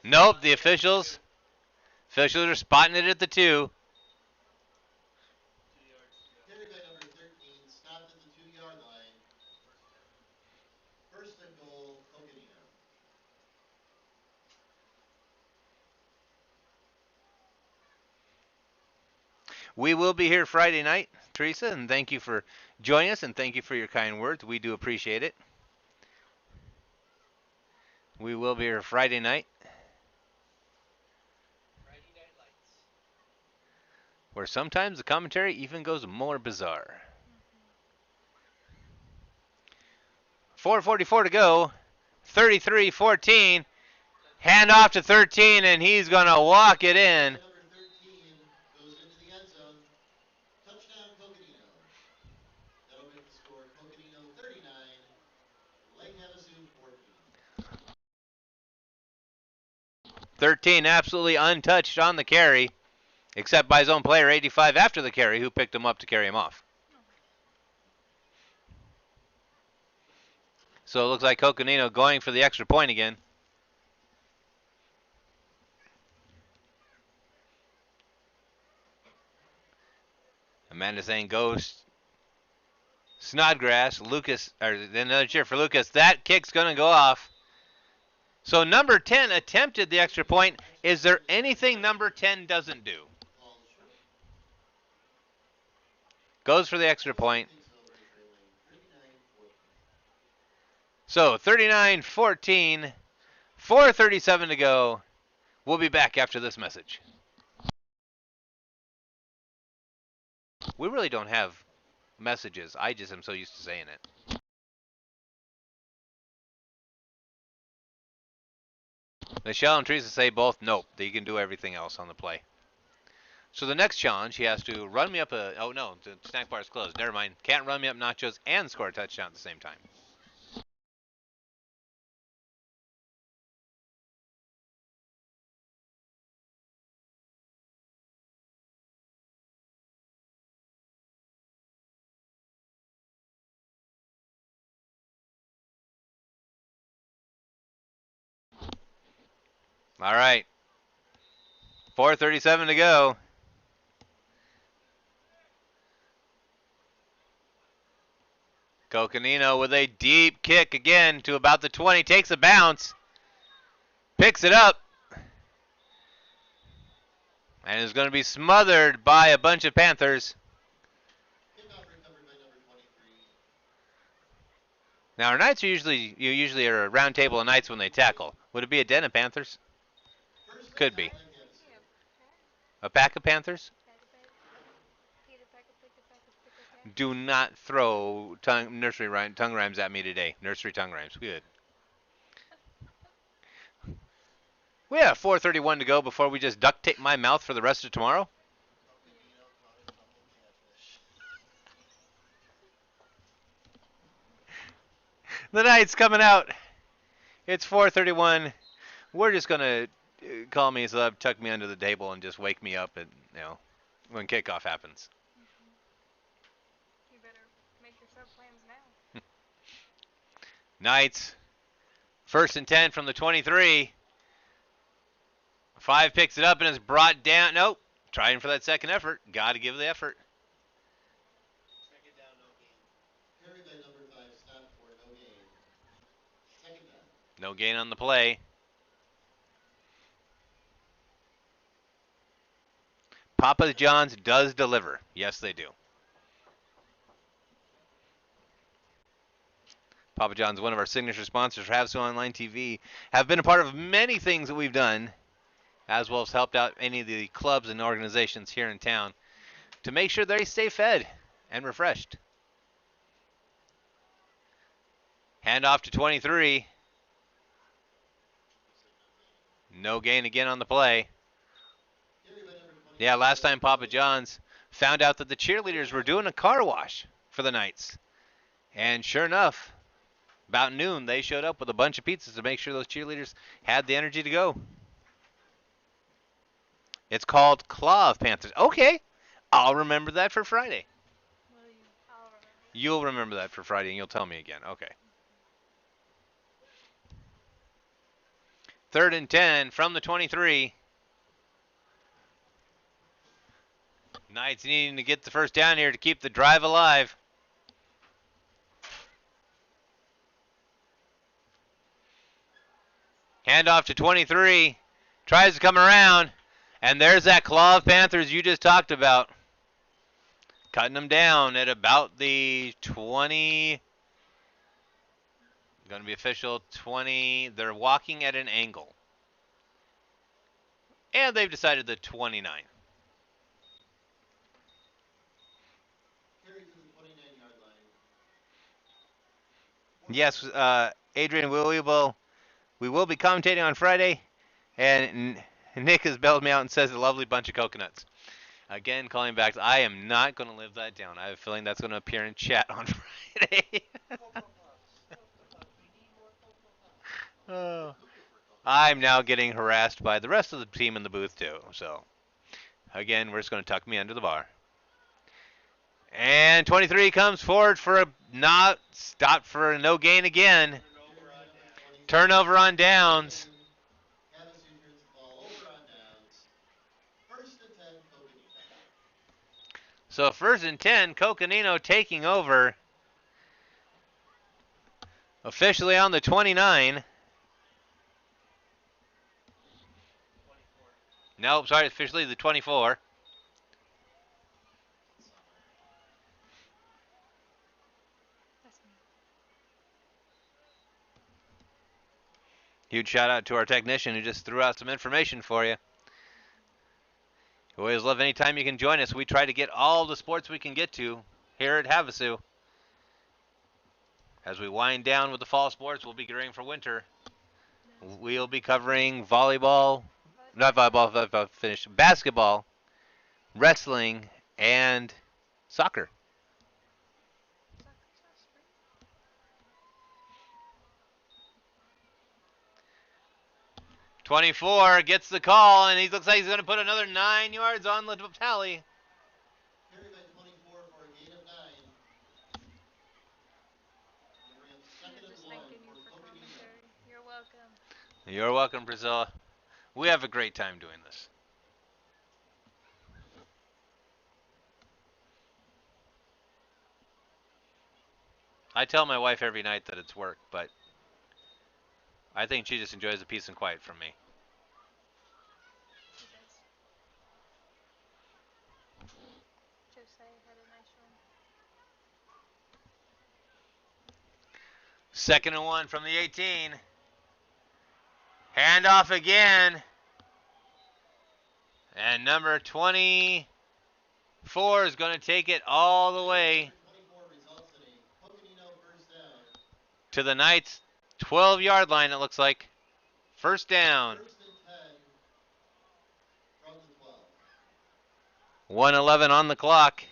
Nope, the officials are spotting it at the 2.
Carried by number 13, stopped at the 2-yard line. First and goal, Coconino.
We will be here Friday night, Teresa, and thank you for joining us and thank you for your kind words. We do appreciate it. We will be here Friday night.
Friday Night Lights.
Where sometimes the commentary even goes more bizarre. 4:44 to go. 33-14. Hand off to 13, and he's going to walk it in.
Number 13 goes into the end zone. Touchdown, Coconino. That'll make the score Coconino 39, Lake Havasu 14.
13 absolutely untouched on the carry, except by his own player, 85, after the carry, who picked him up to carry him off. So it looks like Coconino going for the extra point again. Amanda saying go Snodgrass. Lucas, or another cheer for Lucas. That kick's going to go off. So number 10 attempted the extra point. Is there anything number 10 doesn't do? Goes for the extra point. So 39-14, 4:37 to go. We'll be back after this message. We really don't have messages. I just am so used to saying it. Michelle and Teresa say both nope. They can do everything else on the play. So the next challenge, he has to run me up a... Oh, no, the snack bar is closed. Never mind. Can't run me up nachos and score a touchdown at the same time. All right. 4:37 to go. Coconino with a deep kick again to about the 20. Takes a bounce. Picks it up. And is going to be smothered by a bunch of Panthers. Now, our Knights are usually are a round table of Knights when they tackle. Would it be a den of Panthers? Could be. A pack of Panthers? Do not throw tongue rhymes at me today. Nursery tongue rhymes. Good. We have 4:31 to go before we just duct tape my mouth for the rest of tomorrow. The Knights coming out. It's 4:31. We're just going to call me a sub, tuck me under the table, and just wake me up when kickoff happens.
You better make your sub plans now.
Knights, 1st and 10 from the 23. 5 picks it up and is brought down. Nope. Trying for that second effort. Got to give the effort.
Second down, no gain. Carried by number 5, stopped for no gain. Second down.
No gain on the play. Papa John's does deliver. Yes, they do. Papa John's, one of our signature sponsors for Havasu Online TV, have been a part of many things that we've done, as well as helped out any of the clubs and organizations here in town to make sure they stay fed and refreshed. Hand off to 23. No gain again on the play. Yeah, last time Papa John's found out that the cheerleaders were doing a car wash for the Knights. And sure enough, about noon, they showed up with a bunch of pizzas to make sure those cheerleaders had the energy to go. It's called Claw of Panthers. Okay, I'll remember that for Friday.
Well, I'll remember that.
You'll remember that for Friday, and you'll tell me again. Okay. 3rd and 10 from the 23. Knights needing to get the first down here to keep the drive alive. Handoff to 23. Tries to come around. And there's that Claw of Panthers you just talked about. Cutting them down at about the 20. Going to be official 20. They're walking at an angle. And they've decided the 29. Yes, Adrian, we will be commentating on Friday. And Nick has bailed me out and says a lovely bunch of coconuts. Again, calling back. I am not going to live that down. I have a feeling that's going to appear in chat on Friday. Oh. I'm now getting harassed by the rest of the team in the booth, too. So, again, we're just going to tuck me under the bar. And 23 comes forward for a not stop for a no gain again. Turnover on downs. So 1st and 10, Coconino taking over. Officially on the 29. Nope, sorry, officially the 24.
That's me.
Huge shout out to our technician who just threw out some information for you. We always love any time you can join us. We try to get all the sports we can get to here at Havasu. As we wind down with the fall sports, we'll be gearing for winter. We'll be covering volleyball, not volleyball, finished, basketball, wrestling, and soccer. 24 gets the call, and he looks like he's going to put another 9 yards on the tally.
Carried by 24 for a gain of 9.
We're just thanking you for commentary. You're welcome.
You're welcome, Priscilla. We have a great time doing this. I tell my wife every night that it's work, but I think she just enjoys the peace and quiet from me.
She does. Jose had a nice run.
2nd and 1 from the 18. Handoff again. And number 24 is going to take it all the way to the Knights' 12-yard line, it looks like. First down. 1:11 on the clock.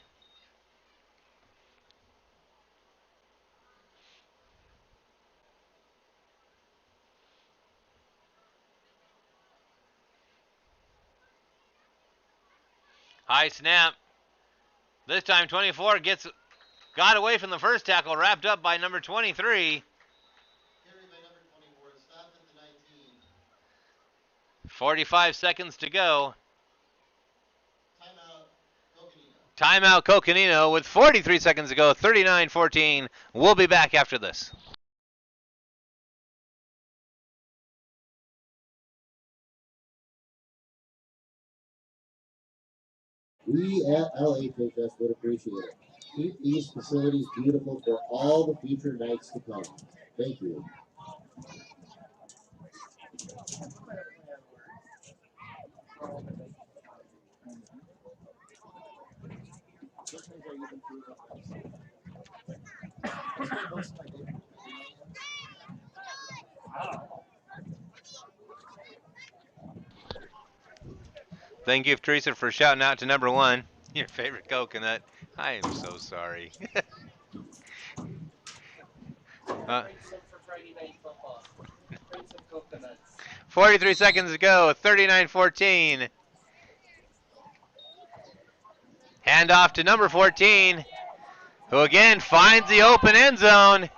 High snap. This time 24 got away from the first tackle, wrapped up by number 23. 45 seconds to go. Timeout Coconino with 43 seconds to go, 39-14. We'll be back after this.
We at LHHS would appreciate it. Keep these facilities beautiful for all the future nights to come. Thank you.
Thank you, Teresa, for shouting out to number 1, your favorite coconut. I am so sorry.
Bring some for Friday night football. Bring some coconuts.
43 seconds to go, 39-14. Hand off to number 14, who again finds the open end zone.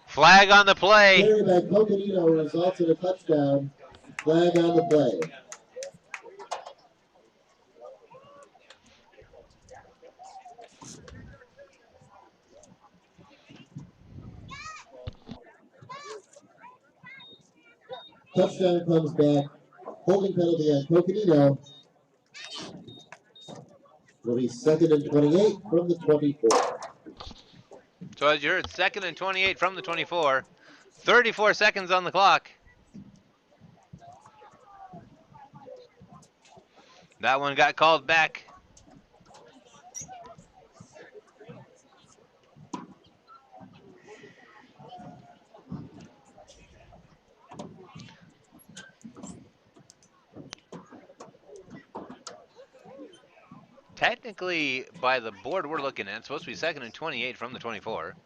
Flag on the play.
Carry by Coconino results in a touchdown. Flag on the play. Touchdown comes back. Holding penalty on Coconino. Will be 2nd and 28 from the 24.
So as you heard, 2nd and 28 from the 24. 34 seconds on the clock. That one got called back. Technically, by the board we're looking at, it's supposed to be 2nd and 28 from the 24.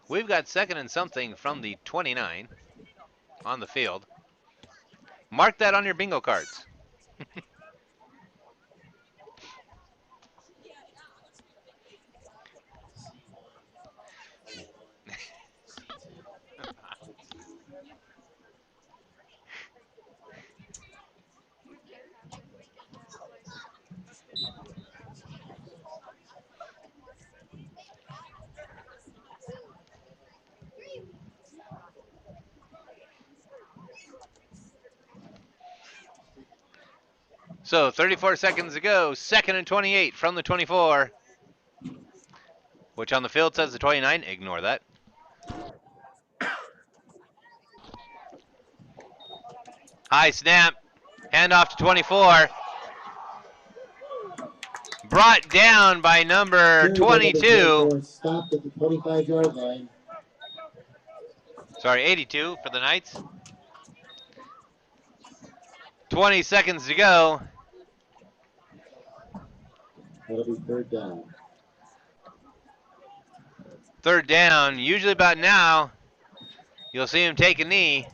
We've got 2nd and something from the 29 on the field. Mark that on your bingo cards.
We can have it. We can have like official announcements.
So 34 seconds to go, 2nd and 28 from the 24, which on the field says the 29. Ignore that. High snap, handoff to 24. Brought down by number 22.
Stopped at the 25-yard line.
Sorry, 82 for the Knights. 20 seconds to go.
That'll be 3rd down.
3rd down, usually about now, you'll see him take a knee.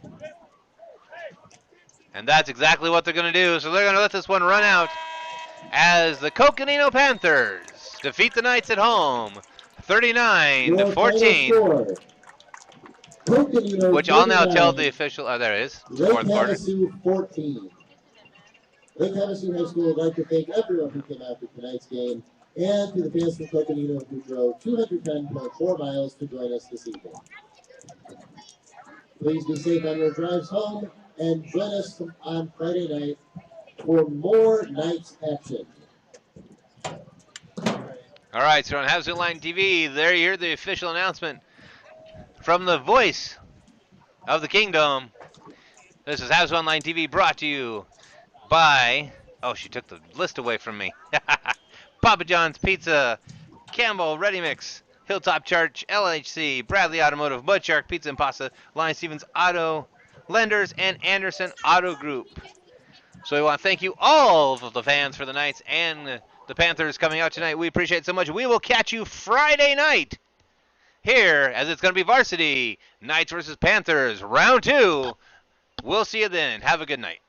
And that's exactly what they're going to do. So they're going to let this one run out as the Coconino Panthers defeat the Knights at home, 39-14. Which I'll now tell the official. Oh, there it is.
Lake
Fourth quarter.
Havasu 14. Lake Havasu High School would like to thank everyone who came out to tonight's game and to the fans from Coconino who drove 210.4 miles to join us this evening. Please be safe on your drives home and join us on Friday night for more Knights action.
All right, so on Havasu Online TV, there you hear the official announcement from the voice of the Kingdom. This is Havasu Online TV brought to you by, oh, she took the list away from me. Papa John's Pizza, Campbell Ready Mix, Hilltop Church, LHC, Bradley Automotive, Bud Shark Pizza and Pasta, Lion Stevens Auto Lenders, and Anderson Auto Group. So we want to thank you all of the fans for the Knights and the Panthers coming out tonight. We appreciate it so much. We will catch you Friday night here, as it's going to be varsity Knights versus Panthers, round 2. We'll see you then. Have a good night.